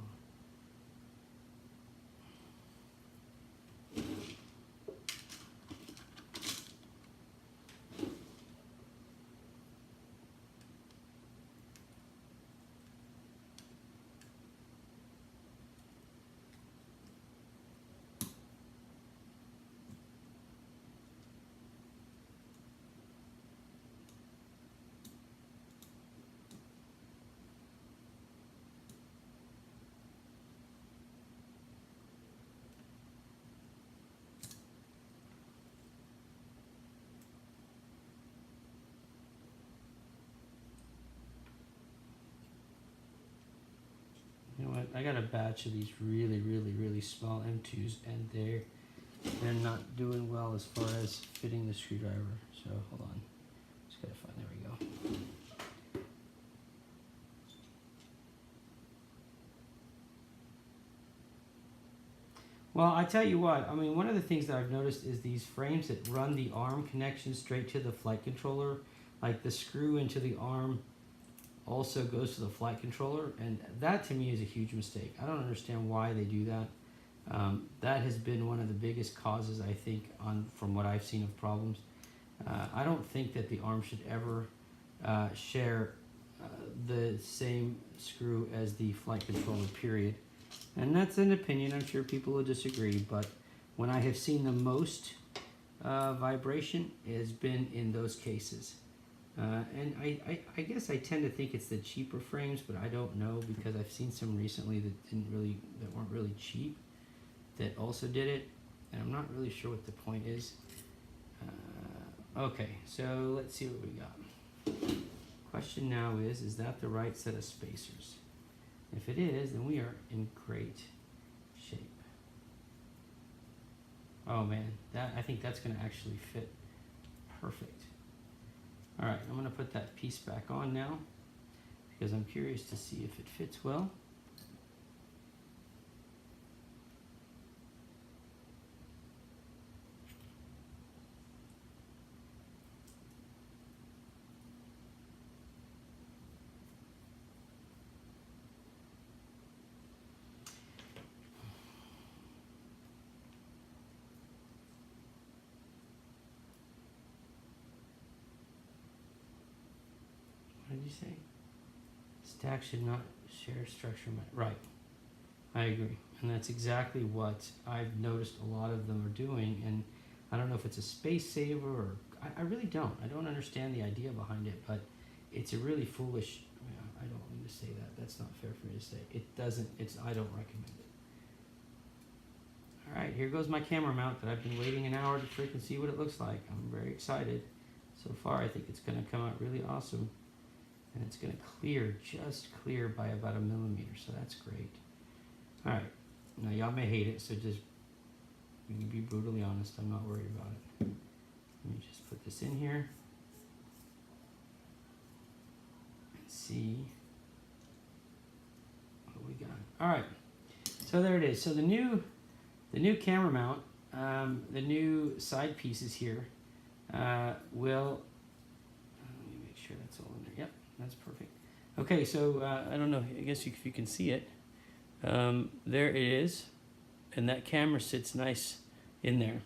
S1: You know what? I got a batch of these really small M2s, and they're not doing well as far as fitting the screwdriver. So hold on, just gotta find. There we go. Well, I tell you what. I mean, one of the things that I've noticed is these frames that run the arm connection straight to the flight controller, like the screw into the arm also goes to the flight controller, and that to me is a huge mistake. I don't understand why they do that. That has been one of the biggest causes, I think, from what I've seen of problems. I don't think that the arm should ever share the same screw as the flight controller, period. And that's an opinion. I'm sure people will disagree, but when I have seen the most vibration, it has been in those cases. And I guess I tend to think it's the cheaper frames, but I don't know, because I've seen some recently that weren't really cheap that also did it, and I'm not really sure what the point is. Okay, so let's see what we got. Question now is that the right set of spacers? If it is, then we are in great shape. Oh man, I think that's going to actually fit perfect. All right, I'm going to put that piece back on now, because I'm curious to see if it fits well. What did you say? Stack should not share structure. Right. I agree. And that's exactly what I've noticed a lot of them are doing. And I don't know if it's a space saver or... I really don't. I don't understand the idea behind it, but it's a really foolish... I don't mean to say that. That's not fair for me to say. It doesn't... I don't recommend it. All right, here goes my camera mount that I've been waiting an hour to freaking see what it looks like. I'm very excited. So far, I think it's going to come out really awesome. And it's going to clear, just clear by about 1 millimeter, so that's great. All right, now y'all may hate it, so just be brutally honest. I'm not worried about it. Let me just put this in here and see what we got. All right, so there it is. So the new camera mount, the new side pieces here will. Let me make sure that's all in there. Yep, that's perfect. Okay, so I don't know. I guess if you can see it, there it is, and that camera sits nice in there.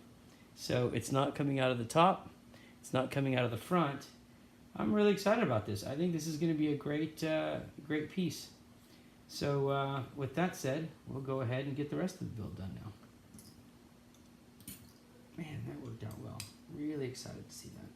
S1: So it's not coming out of the top, it's not coming out of the front. I'm really excited about this. I think this is going to be a great piece. So with that said, we'll go ahead and get the rest of the build done now. Man, that worked out well. Really excited to see that.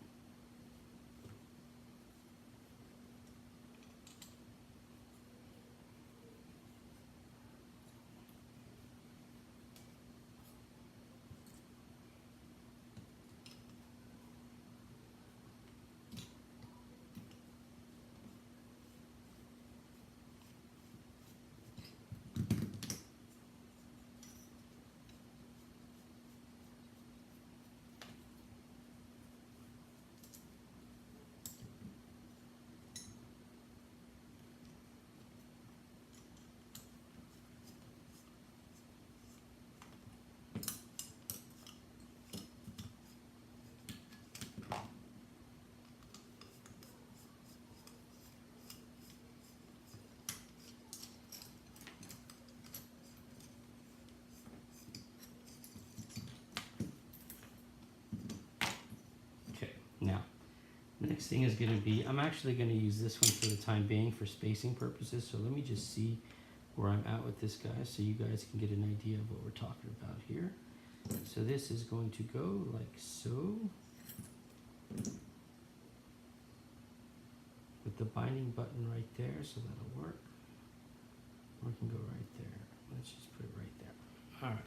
S1: Now, the next thing is going to be, I'm actually going to use this one for the time being for spacing purposes. So let me just see where I'm at with this guy so you guys can get an idea of what we're talking about here. So this is going to go like so, with the binding button right there, so that'll work. Or it can go right there. Let's just put it right there. All right.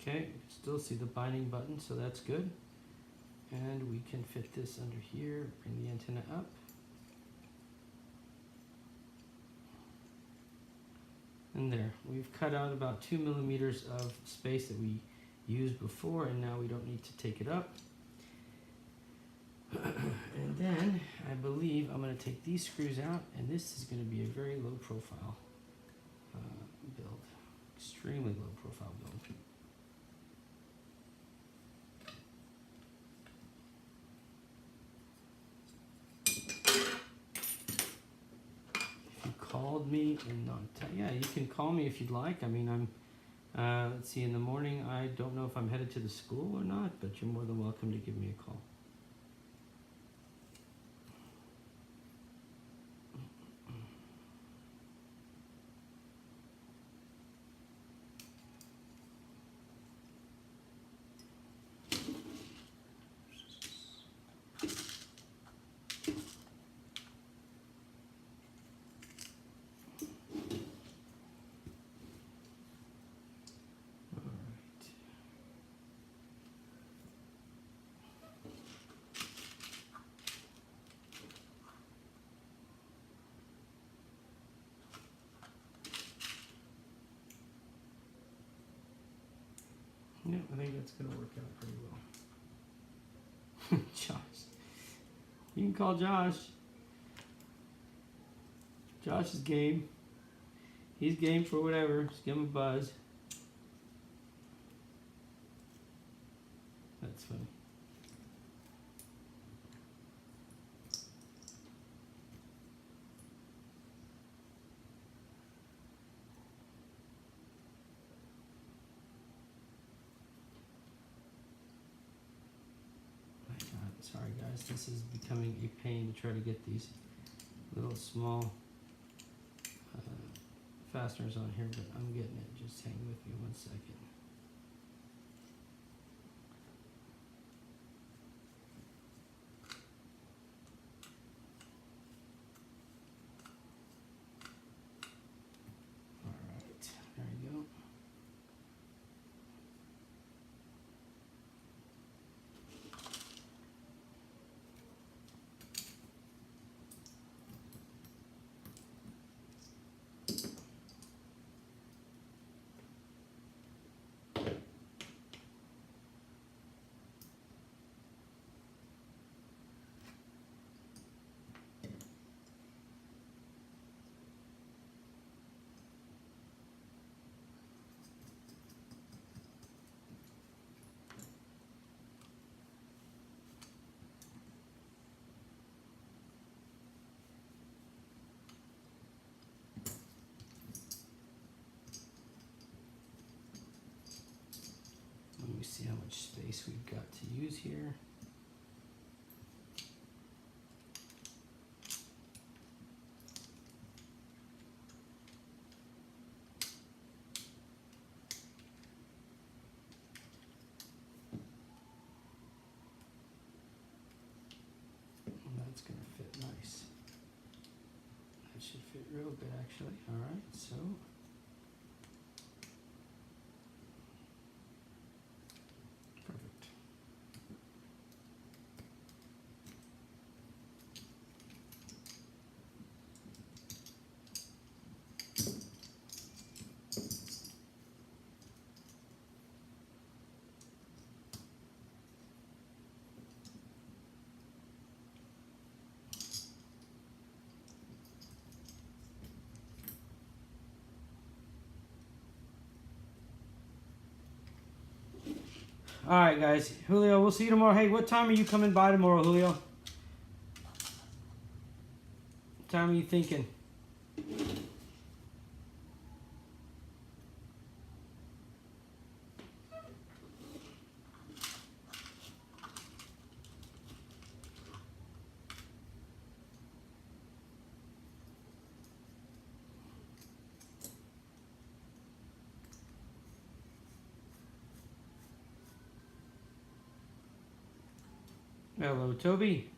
S1: Okay, still see the binding button, so that's good. And we can fit this under here, bring the antenna up. And there, we've cut out about 2 millimeters of space that we used before, and now we don't need to take it up. And then, I believe I'm going to take these screws out, and this is going to be a very low profile build. Extremely low profile build. Called me and not yeah, you can call me if you'd like. I mean, I'm let's see, in the morning I don't know if I'm headed to the school or not, but you're more than welcome to give me a call. Yeah, I think that's going to work out pretty well. Josh. You can call Josh. Josh is game. He's game for whatever. Just give him a buzz. That's funny. guys. This is becoming a pain to try to get these little small fasteners on here, but I'm getting it. Just hang with me 1 second. All right, there you go. Let me see how much space we've got to use here. That's going to fit nice. That should fit real good actually. All right, so perfect. All right, guys. Julio, we'll see you tomorrow. Hey, what time are you coming by tomorrow, Julio? What time are you thinking? Hello, Toby.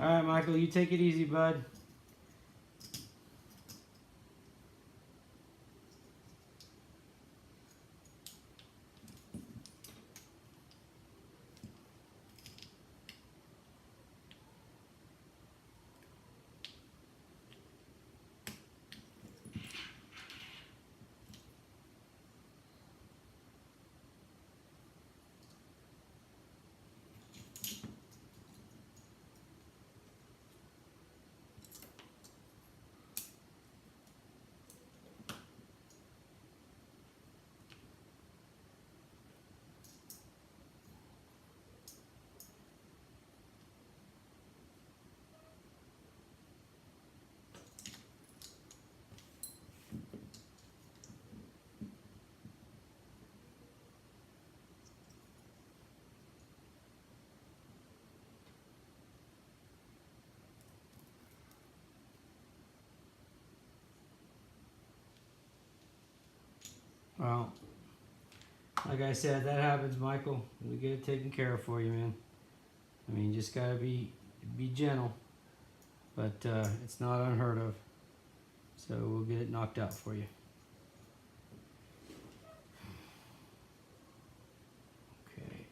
S1: All right, Michael, you take it easy, bud. Well, like I said, that happens, Michael. We get it taken care of for you, man. I mean, just gotta be gentle, but it's not unheard of. So we'll get it knocked out for you. Okay.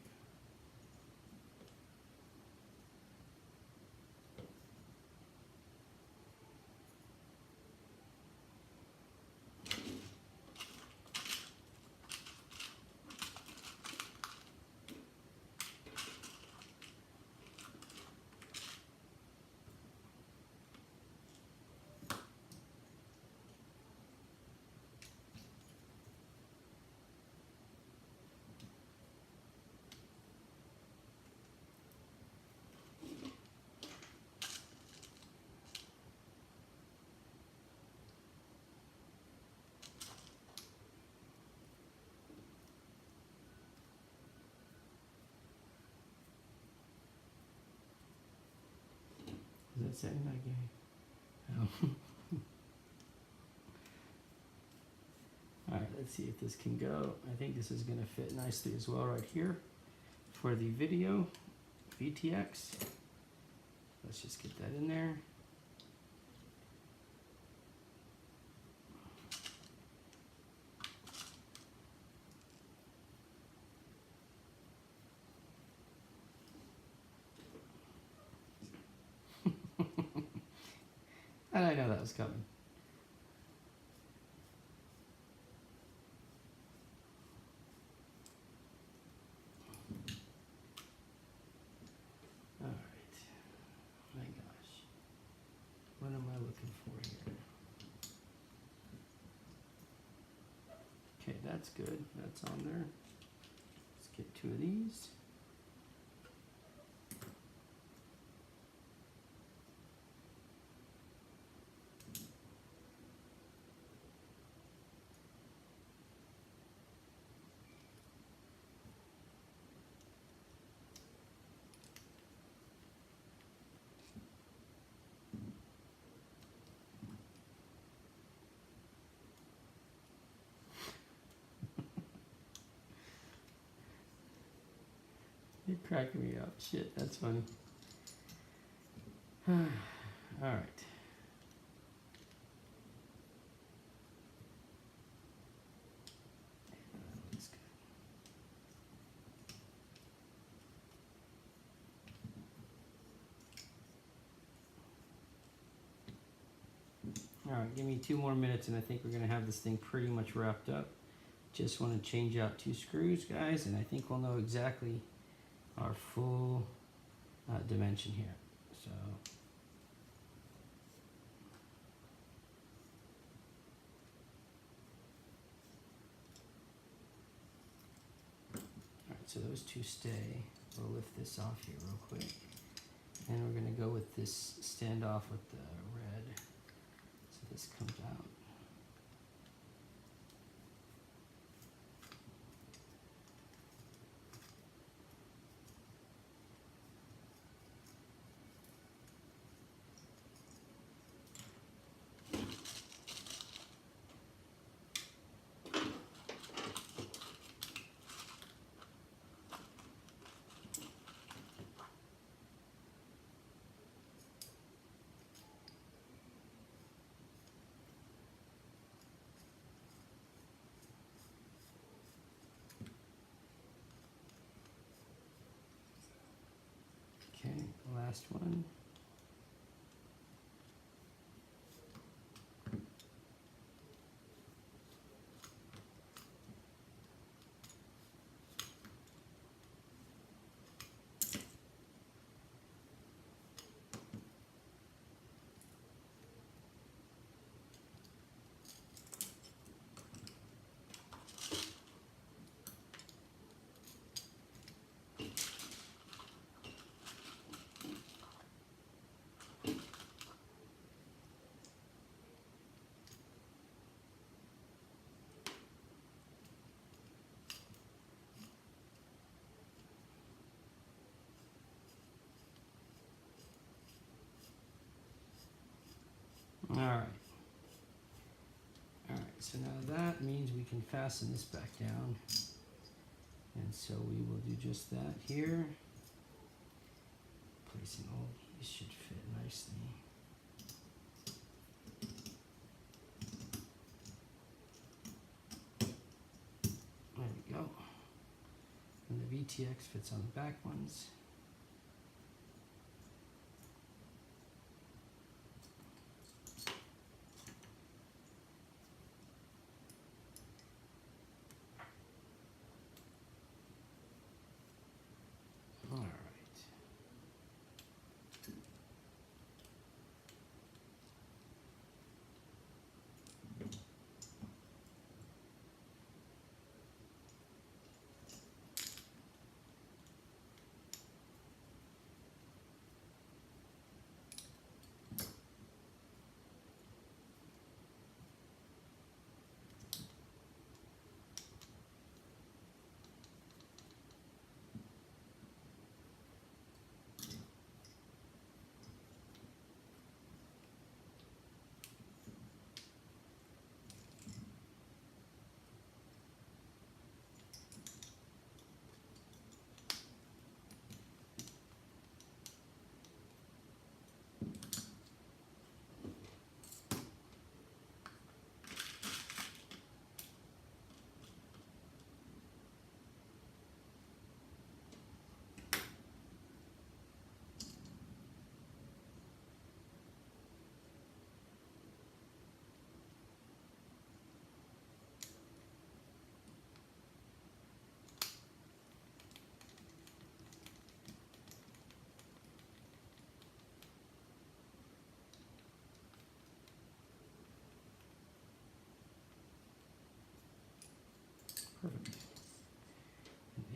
S1: What's that in that game? Oh. Alright, let's see if this can go. I think this is going to fit nicely as well right here for the video VTX. Let's just get that in there. And I know that was coming. All right. My gosh. What am I looking for here? Okay, that's good. That's on there. Let's get 2 of these. You're cracking me up. Shit, that's funny. All right. That's good. All right, give me 2 more minutes and I think we're gonna have this thing pretty much wrapped up. Just want to change out 2 screws, guys, and I think we'll know exactly our full dimension here. So all right, so those 2 stay. We'll lift this off here real quick, and we're going to go with this standoff with the red. So this comes out. Okay, last one. All right. All right, so now that means we can fasten this back down. And so we will do just that here. Placing all these should fit nicely. There we go. And the VTX fits on the back ones. All right.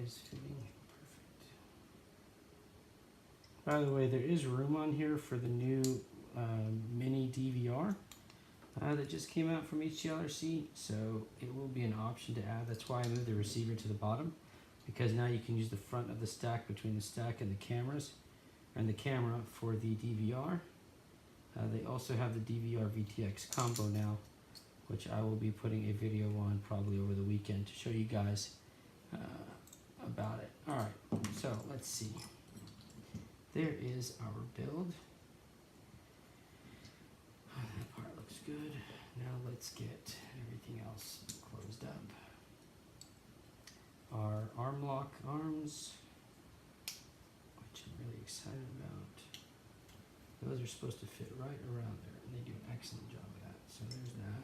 S1: is fitting perfect. By the way, there is room on here for the new mini DVR that just came out from HTLRC, so it will be an option to add. That's why I moved the receiver to the bottom, because now you can use the front of the stack between the stack and the cameras, and the camera for the DVR. They also have the DVR VTX combo now, which I will be putting a video on probably over the weekend to show you guys about it. Alright, so let's see. There is our build. That part looks good. Now let's get everything else closed up. Our arm lock arms, which I'm really excited about. Those are supposed to fit right around there, and they do an excellent job of that. So there's that.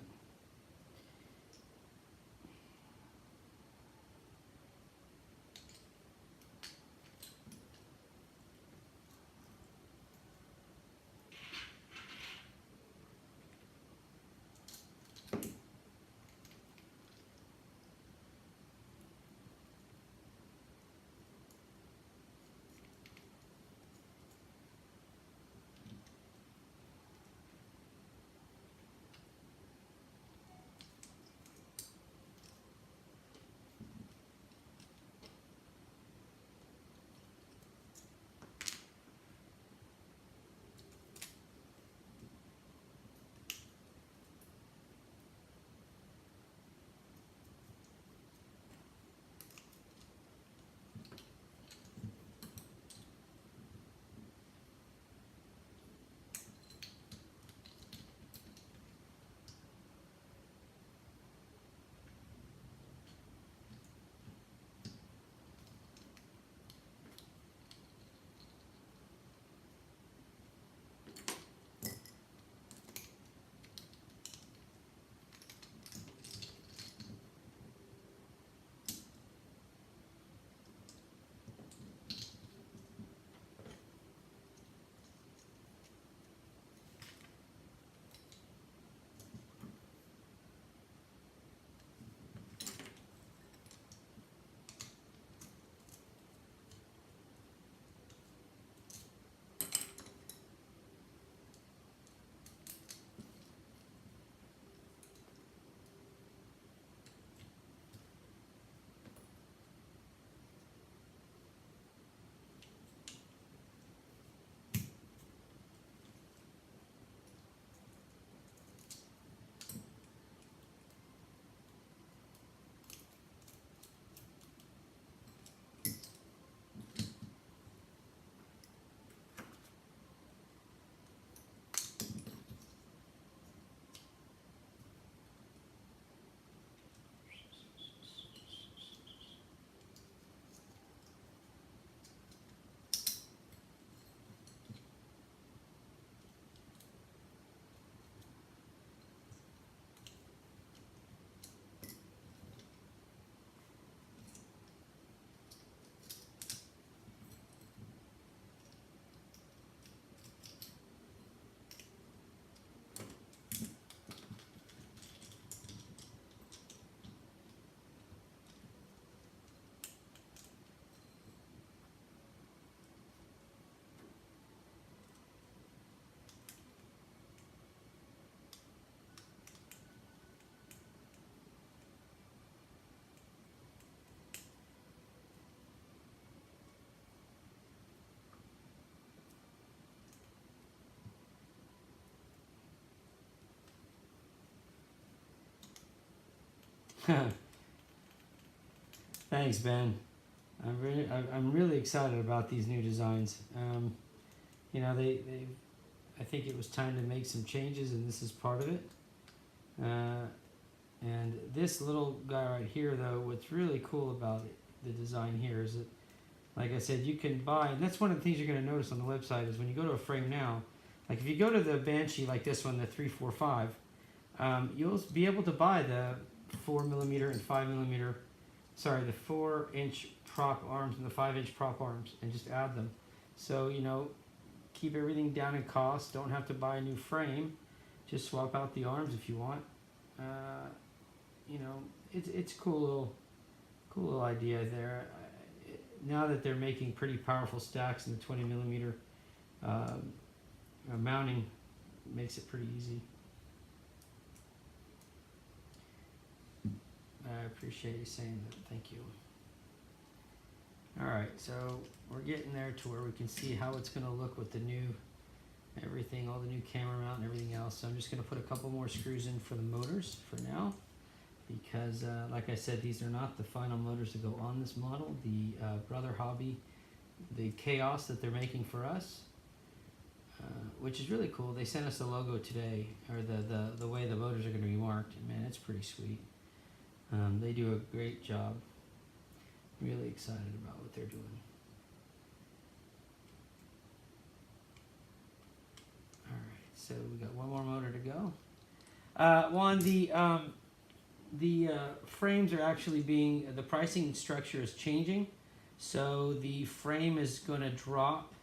S1: Thanks, Ben. I'm really excited about these new designs. You know, I think it was time to make some changes, and this is part of it. And this little guy right here, though, what's really cool about the design here is that, like I said, you can buy, and that's one of the things you're going to notice on the website is when you go to a frame now, like if you go to the Banshee like this one, the 345, you'll be able to buy the 4mm and 5mm, sorry, the 4-inch prop arms and the 5-inch prop arms, and just add them. So, you know, keep everything down in cost. Don't have to buy a new frame. Just swap out the arms if you want. You know, it's cool little idea there. now that they're making pretty powerful stacks in the 20 millimeter mounting, makes it pretty easy. I appreciate you saying that. Thank you. All right, so we're getting there to where we can see how it's going to look with the new everything, all the new camera mount and everything else. So I'm just going to put a couple more screws in for the motors for now, because like I said, these are not the final motors to go on this model. The Brother Hobby, the Chaos that they're making for us, which is really cool. They sent us the logo today, or the way the motors are going to be marked. Man, it's pretty sweet. They do a great job. Really excited about what they're doing. All right, so we got one more motor to go. The frames are actually being, the pricing structure is changing. So the frame is going to drop.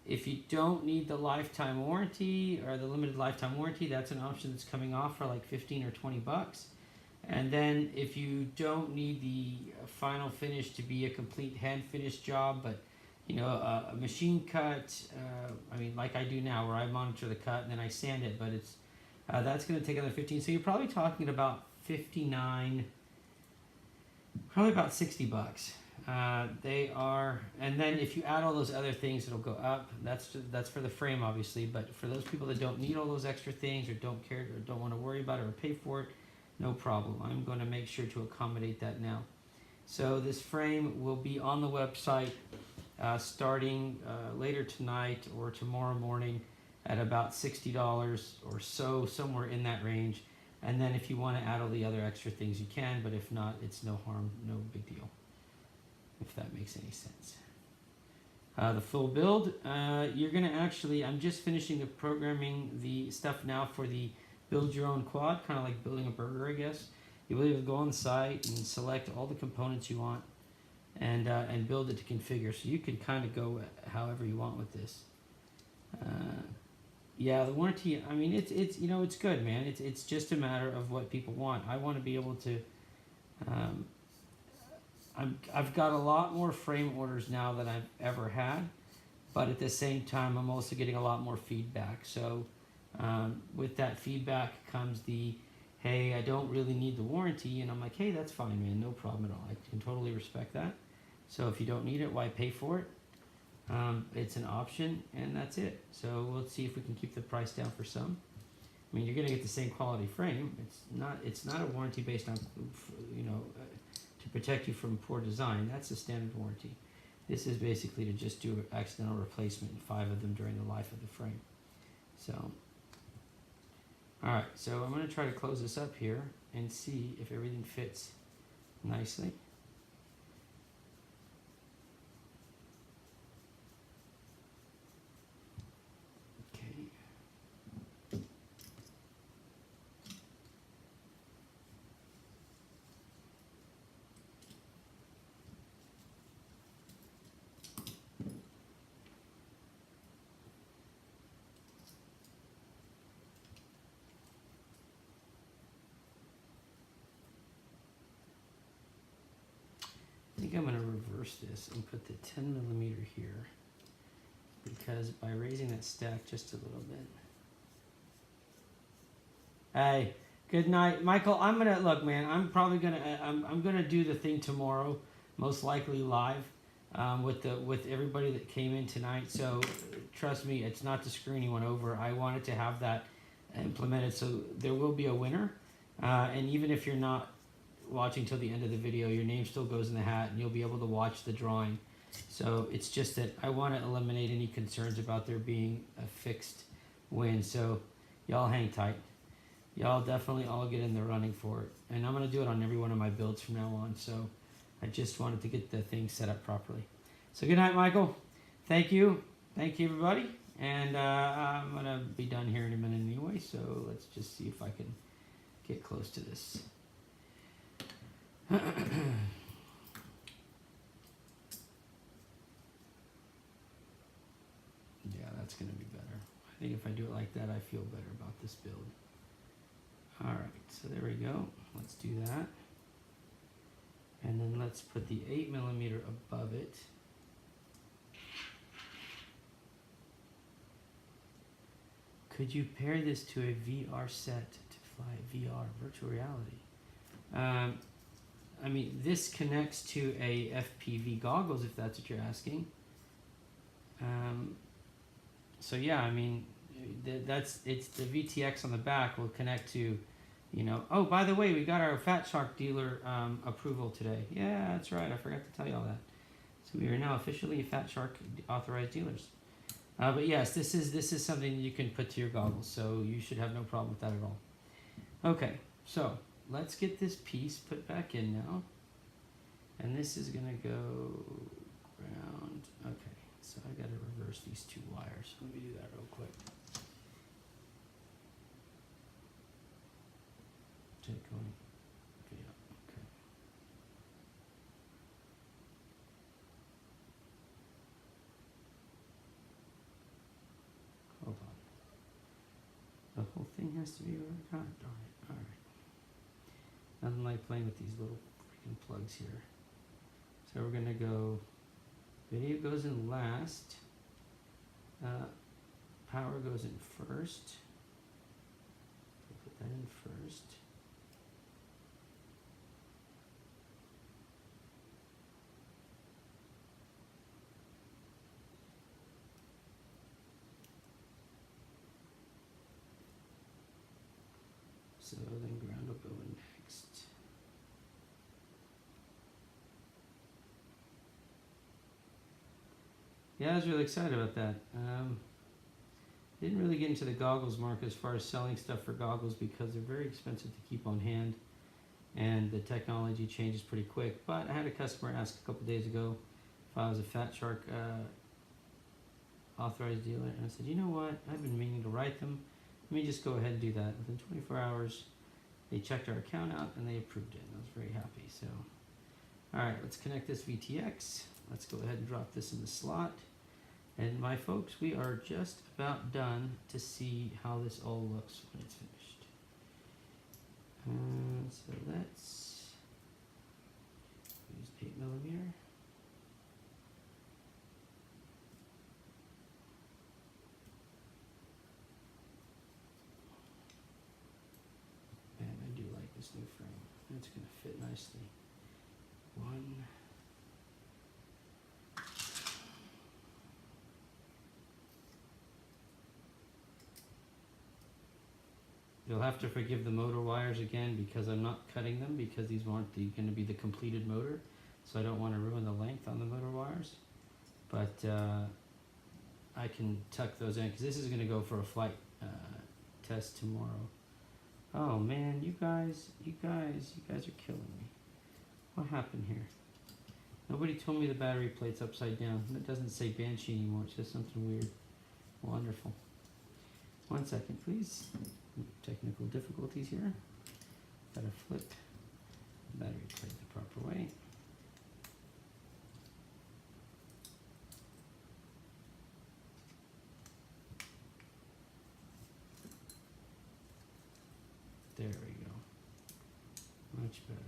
S1: If you don't need the lifetime warranty or the limited lifetime warranty, that's an option that's coming off for like 15 or 20 bucks. And then if you don't need the final finish to be a complete hand finish job, but you know, a machine cut, I mean, like I do now, where I monitor the cut and then I sand it, but it's that's going to take another 15. So you're probably talking about 59, probably about 60 bucks. They are, and then if you add all those other things, it'll go up. That's for the frame, obviously, but for those people that don't need all those extra things or don't care or don't want to worry about it or pay for it, no problem. I'm going to make sure to accommodate that now. So this frame will be on the website starting later tonight or tomorrow morning at about $60 or so, somewhere in that range. And then if you want to add all the other extra things, you can, but if not, it's no harm, no big deal, if that makes any sense. The full build, you're going to actually, I'm just finishing the programming the stuff now for the build your own quad, kind of like building a burger, I guess. You'll be able to go on the site and select all the components you want and build it to configure. So you can kind of go however you want with this. Yeah, the warranty, I mean, it's you know, it's good, man. It's just a matter of what people want. I want to be able to, I've got a lot more frame orders now than I've ever had, but at the same time, I'm also getting a lot more feedback. So with that feedback comes the, hey, I don't really need the warranty, and I'm like, hey, that's fine, man, no problem at all. I can totally respect that. So if you don't need it, why pay for it? It's an option, and that's it. So we'll see if we can keep the price down for some. I mean, you're going to get the same quality frame. It's not a warranty based on, you know, to protect you from poor design. That's a standard warranty. This is basically to just do an accidental replacement, 5 of them during the life of the frame. So, all right. So I'm going to try to close this up here and see if everything fits nicely. I think I'm going to reverse this and put the 10 millimeter here, because by raising that stack just a little bit. Hey, good night, Michael. I'm gonna look, man. I'm probably gonna I'm gonna do the thing tomorrow, most likely live, with everybody that came in tonight. So trust me, it's not to screw anyone over. I wanted to have that implemented, so there will be a winner, and even if you're not watching till the end of the video, your name still goes in the hat and you'll be able to watch the drawing. So it's just that I want to eliminate any concerns about there being a fixed win. So y'all hang tight. Y'all definitely all get in the running for it. And I'm going to do it on every one of my builds from now on. So I just wanted to get the thing set up properly. So good night, Michael. Thank you. Thank you, everybody. And I'm going to be done here in a minute anyway. So let's just see if I can get close to this. Yeah, that's going to be better. I think if I do it like that, I feel better about this build. All right, so there we go. Let's do that. And then let's put the 8 millimeter above it. Could you pair this to a VR set to fly VR, virtual reality? I mean, this connects to a FPV goggles, if that's what you're asking. So yeah, I mean, it's the VTX on the back will connect to, you know. Oh, by the way, we got our Fat Shark dealer approval today. Yeah, that's right. I forgot to tell you all that. So we are now officially Fat Shark authorized dealers. But yes, this is something you can put to your goggles, so you should have no problem with that at all. Okay, so let's get this piece put back in now. And this is gonna go ground. Okay, so I gotta reverse these two wires. Let me do that real quick. Take going. Yeah, okay. Hold on. The whole thing has to be over. God darn it. Alright. Nothing like playing with these little freaking plugs here. So we're gonna go, video goes in last, power goes in first. Put that in first. So then ground will go in next. Yeah, I was really excited about that. Didn't really get into the goggles market as far as selling stuff for goggles because they're very expensive to keep on hand and the technology changes pretty quick. But I had a customer ask a couple days ago if I was a Fat Shark authorized dealer, and I said, you know what, I've been meaning to write them. Let me just go ahead and do that. Within 24 hours, they checked our account out and they approved it. I was very happy. So, all right, let's connect this VTX. Let's go ahead and drop this in the slot. And my folks, we are just about done to see how this all looks when it's finished. So let's use 8mm. And I do like this new frame. It's going to fit nicely. One. You'll have to forgive the motor wires again because I'm not cutting them because these aren't going to be the completed motor. So I don't want to ruin the length on the motor wires. But I can tuck those in because this is going to go for a flight test tomorrow. Oh man, you guys are killing me. What happened here? Nobody told me the battery plate's upside down. It doesn't say Banshee anymore. It says something weird. Wonderful. 1 second, please. Technical difficulties here. Gotta flip the battery plate the proper way. There we go. Much better.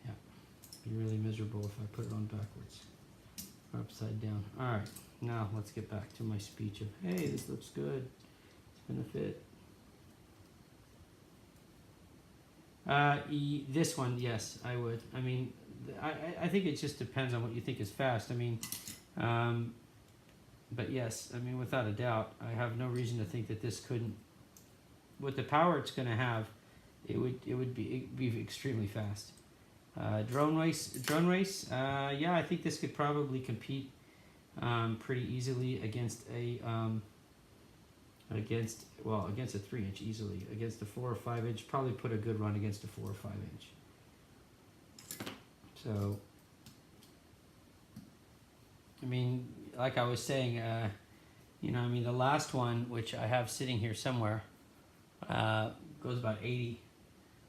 S1: Yeah, be really miserable if I put it on backwards or upside down. All right, now let's get back to my speech of, hey, this looks good. It's gonna fit. This one, yes, I would. I mean, I think it just depends on what you think is fast. I mean, but yes, I mean, without a doubt, I have no reason to think that this couldn't, with the power it's going to have, it would be extremely fast. Drone race, yeah, I think this could probably compete pretty easily against a against a 3-inch easily. Against a 4 or 5 inch, probably put a good run against a 4 or 5 inch. So, I mean, like I was saying, you know, I mean, the last one, which I have sitting here somewhere, goes about 80,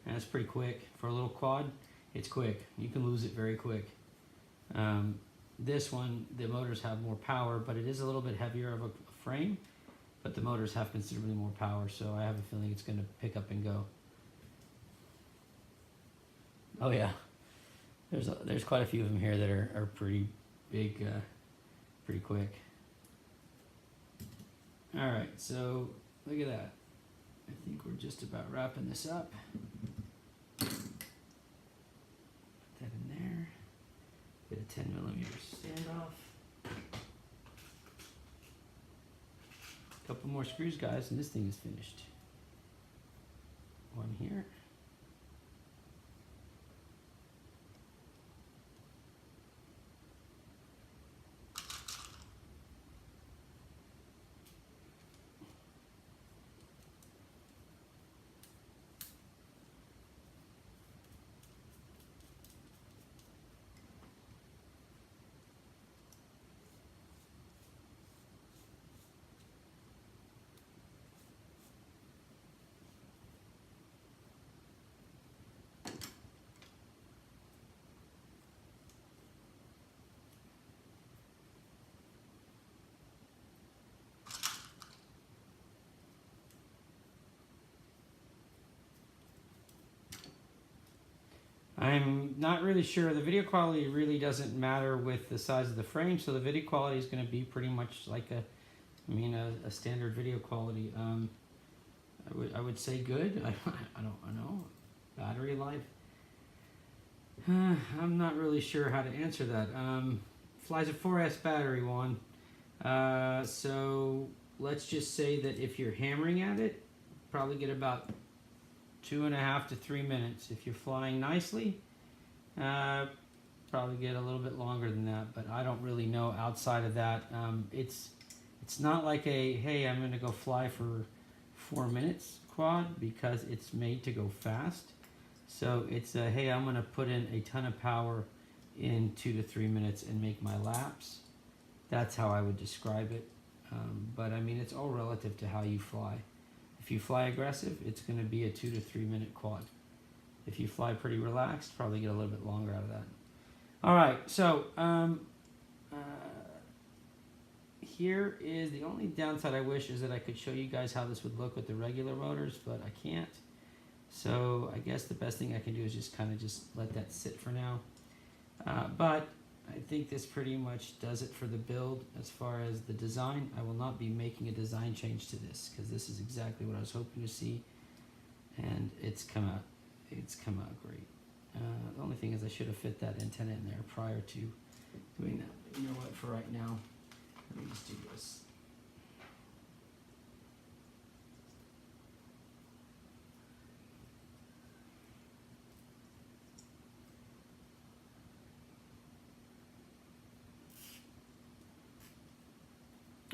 S1: and it's pretty quick. For a little quad, it's quick. You can lose it very quick. This one, the motors have more power, but it is a little bit heavier of a frame, but the motors have considerably more power, so I have a feeling it's going to pick up and go. Oh yeah, there's quite a few of them here that are pretty big, pretty quick. All right, so look at that. I think we're just about wrapping this up. Put that in there. Get a 10mm standoff. Couple more screws, guys, and this thing is finished. One here. I'm not really sure. The video quality really doesn't matter with the size of the frame, so the video quality is going to be pretty much like a standard video quality. I would say good. I don't know. Battery life. I'm not really sure how to answer that. Flies a 4S battery one. So let's just say that if you're hammering at it, probably get about 2.5 to 3 minutes. If you're flying nicely, probably get a little bit longer than that, but I don't really know outside of that. It's not like a, hey, I'm going to go fly for 4 minutes quad, because it's made to go fast. So it's a, hey, I'm going to put in a ton of power in 2 to 3 minutes and make my laps. That's how I would describe it. But I mean, it's all relative to how you fly. If you fly aggressive, it's going to be a 2 to 3 minute quad. If you fly pretty relaxed, probably get a little bit longer out of that. All right, so here is the only downside I wish is that I could show you guys how this would look with the regular motors, but I can't. So I guess the best thing I can do is just kind of just let that sit for now. But I think this pretty much does it for the build. As far as the design, I will not be making a design change to this, because this is exactly what I was hoping to see, and it's come out great. The only thing is I should have fit that antenna in there prior to doing that. But you know what, for right now, let me just do this.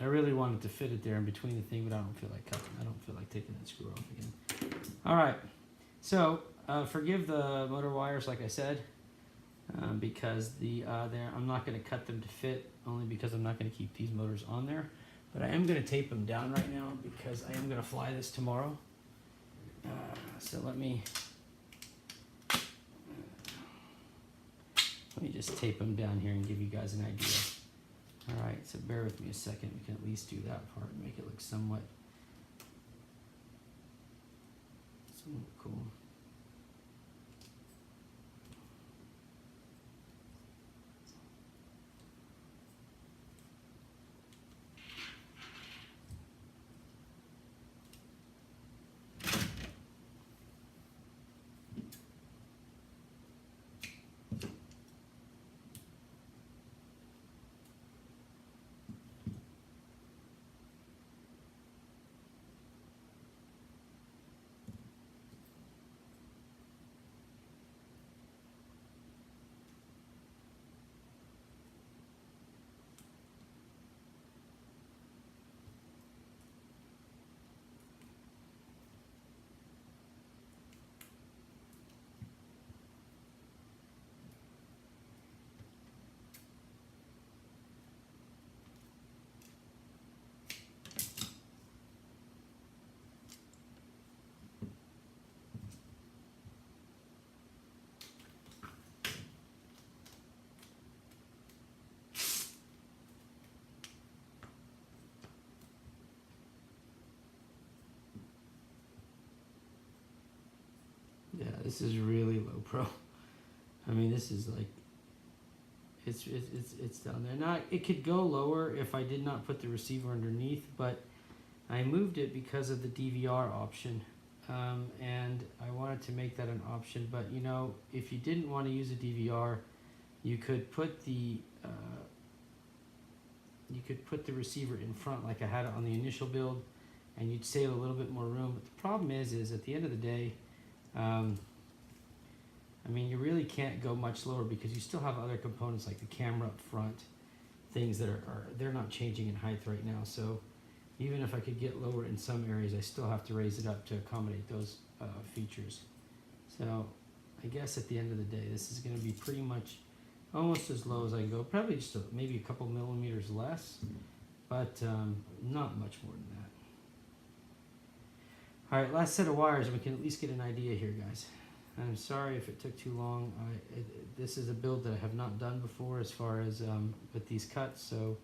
S1: I really wanted to fit it there in between the thing, but I don't feel like cutting. I don't feel like taking that screw off again. All right, so forgive the motor wires, like I said, because I'm not going to cut them to fit, only because I'm not going to keep these motors on there. But I am going to tape them down right now, because I am going to fly this tomorrow. So let me just tape them down here and give you guys an idea. All right, so bear with me a second. We can at least do that part and make it look somewhat cool. Yeah, this is really low pro. I mean, this is like, it's down there. Now, it could go lower if I did not put the receiver underneath, but I moved it because of the DVR option. And I wanted to make that an option, but you know, if you didn't want to use a DVR, you could put the receiver in front like I had it on the initial build, and you'd save a little bit more room. But the problem is at the end of the day, I mean, you really can't go much lower because you still have other components like the camera up front, things that they're not changing in height right now. So even if I could get lower in some areas, I still have to raise it up to accommodate those features. So I guess at the end of the day, this is going to be pretty much almost as low as I can go. Probably just maybe a couple millimeters less, but not much more than that. All right, last set of wires, and we can at least get an idea here, guys. I'm sorry if it took too long. This is a build that I have not done before as far as with these cuts, so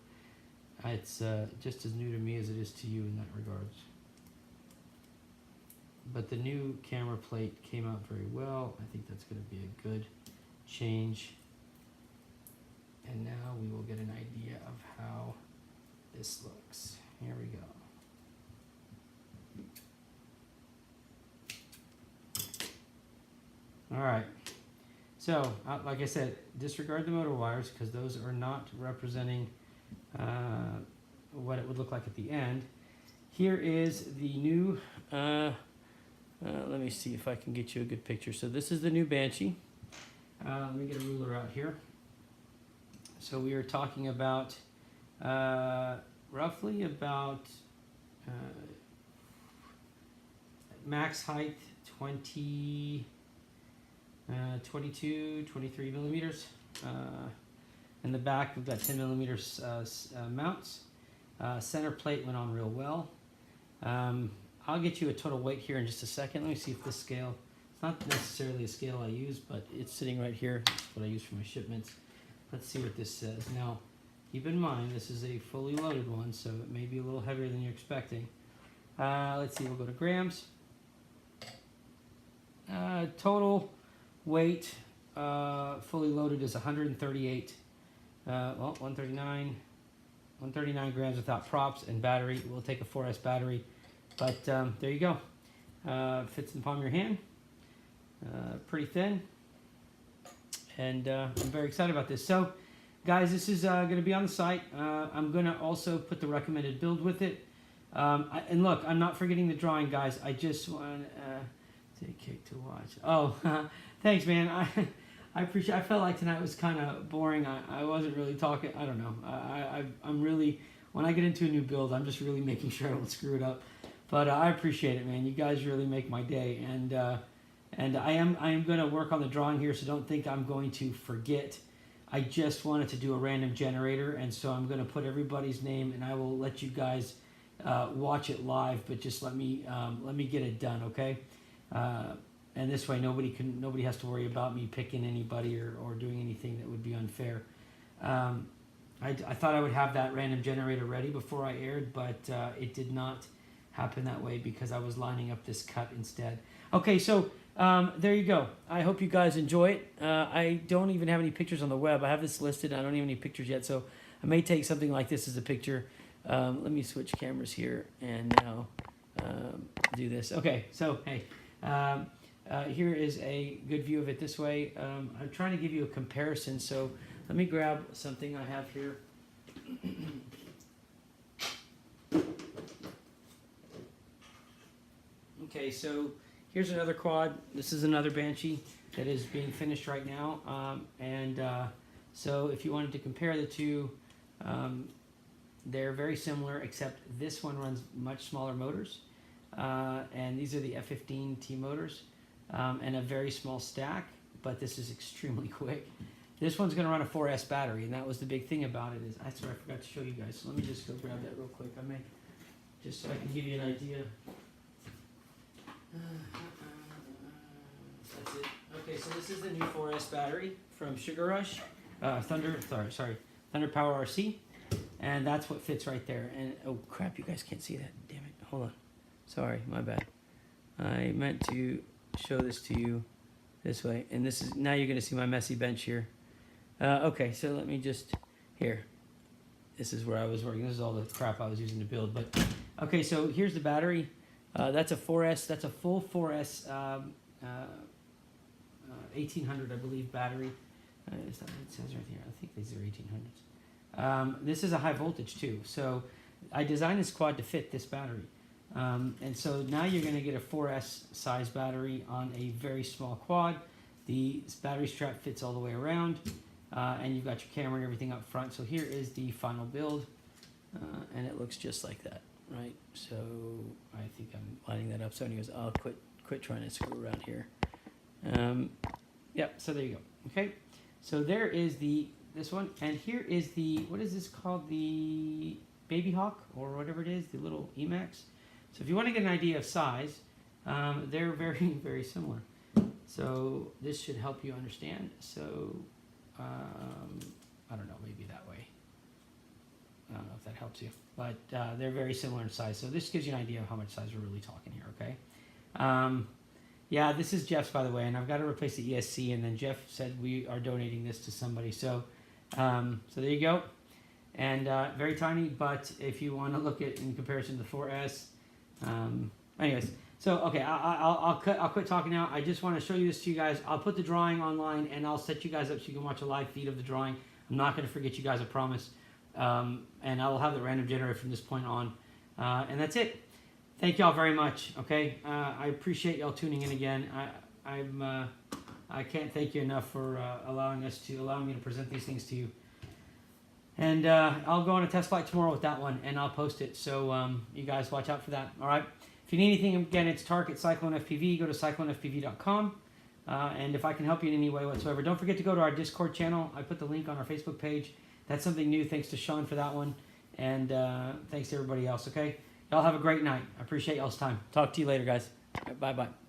S1: it's just as new to me as it is to you in that regards. But the new camera plate came out very well. I think that's going to be a good change. And now we will get an idea of how this looks. Here we go. All right, so like I said, disregard the motor wires because those are not representing what it would look like at the end. Here is the new, let me see if I can get you a good picture. So this is the new Banshee. Let me get a ruler out here. So we are talking about roughly about max height 22, 23 millimeters. In the back, we've got 10 millimeters mounts. Center plate went on real well. I'll get you a total weight here in just a second. Let me see if this scale, it's not necessarily a scale I use, but it's sitting right here. It's what I use for my shipments. Let's see what this says. Now, keep in mind, this is a fully loaded one, so it may be a little heavier than you're expecting. Let's see, we'll go to grams. Total weight, fully loaded, is 138, well, 139 grams without props and battery. We'll take a 4S battery, but there you go. Fits in the palm of your hand, pretty thin, and I'm very excited about this. So, guys, this is going to be on the site. I'm going to also put the recommended build with it. And look, I'm not forgetting the drawing, guys. I just want to take a kick to watch. Oh, thanks, man. I appreciate. I felt like tonight was kind of boring. I wasn't really talking. I don't know. I'm really, when I get into a new build, I'm just really making sure I don't screw it up. But I appreciate it, man. You guys really make my day, and I am going to work on the drawing here, so don't think I'm going to forget. I just wanted to do a random generator, and so I'm going to put everybody's name, and I will let you guys watch it live. But just let me get it done, okay? And this way, nobody has to worry about me picking anybody or doing anything that would be unfair. I thought I would have that random generator ready before I aired, but it did not happen that way because I was lining up this cut instead. Okay, so there you go. I hope you guys enjoy it. I don't even have any pictures on the web. I have this listed. I don't have any pictures yet, so I may take something like this as a picture. Let me switch cameras here and now do this. Okay, so hey. Here is a good view of it this way. I'm trying to give you a comparison, so let me grab something I have here. Okay, so here's another quad. This is another Banshee that is being finished right now. So if you wanted to compare the two, they're very similar, except this one runs much smaller motors. And these are the F15T motors. And a very small stack, but this is extremely quick. This one's going to run a 4S battery, and that was the big thing about it. I forgot to show you guys. So let me just go grab that real quick. Just so I can give you an idea. That's it. Okay, so this is the new 4S battery from Sugar Rush, Thunder Power RC, and that's what fits right there. And oh crap, you guys can't see that. Damn it! Hold on. Sorry, my bad. I meant to show this to you this way. And this is, now you're going to see my messy bench here. Okay, so let me just, here. This is where I was working. This is all the crap I was using to build. But okay, so here's the battery. That's a 4S. That's a full 4S 1800, I believe, battery. Is that what it says right here? I think these are 1800s. This is a high voltage too. So I designed this quad to fit this battery. And so now you're going to get a 4S size battery on a very small quad. The battery strap fits all the way around. And you've got your camera and everything up front. So here is the final build. And it looks just like that, right? So I think I'm lining that up. So anyways, I'll quit trying to screw around here. Yep, so there you go. Okay, so there is this one. And here is what is this called? The Baby Hawk or whatever it is, the little Emax. So if you want to get an idea of size, they're very, very similar. So this should help you understand. So I don't know, maybe that way. I don't know if that helps you, but they're very similar in size. So this gives you an idea of how much size we're really talking here, okay? Yeah, this is Jeff's, by the way, and I've got to replace the ESC, and then Jeff said we are donating this to somebody. So, so there you go. And very tiny, but if you want to look at in comparison to the 4S, anyways. So, okay, I'll quit talking now. I just want to show you this to you guys. I'll put the drawing online, and I'll set you guys up so you can watch a live feed of the drawing. I'm not going to forget you guys, I promise. And I will have the random generator from this point on. And that's it. Thank y'all very much, okay? I appreciate y'all tuning in again. I can't thank you enough for allowing me to present these things to you. And I'll go on a test flight tomorrow with that one, and I'll post it. So you guys watch out for that, all right? If you need anything, again, it's Tarek at CycloneFPV. Go to CycloneFPV.com. And if I can help you in any way whatsoever, don't forget to go to our Discord channel. I put the link on our Facebook page. That's something new. Thanks to Sean for that one. And thanks to everybody else, okay? Y'all have a great night. I appreciate y'all's time. Talk to you later, guys. Bye-bye.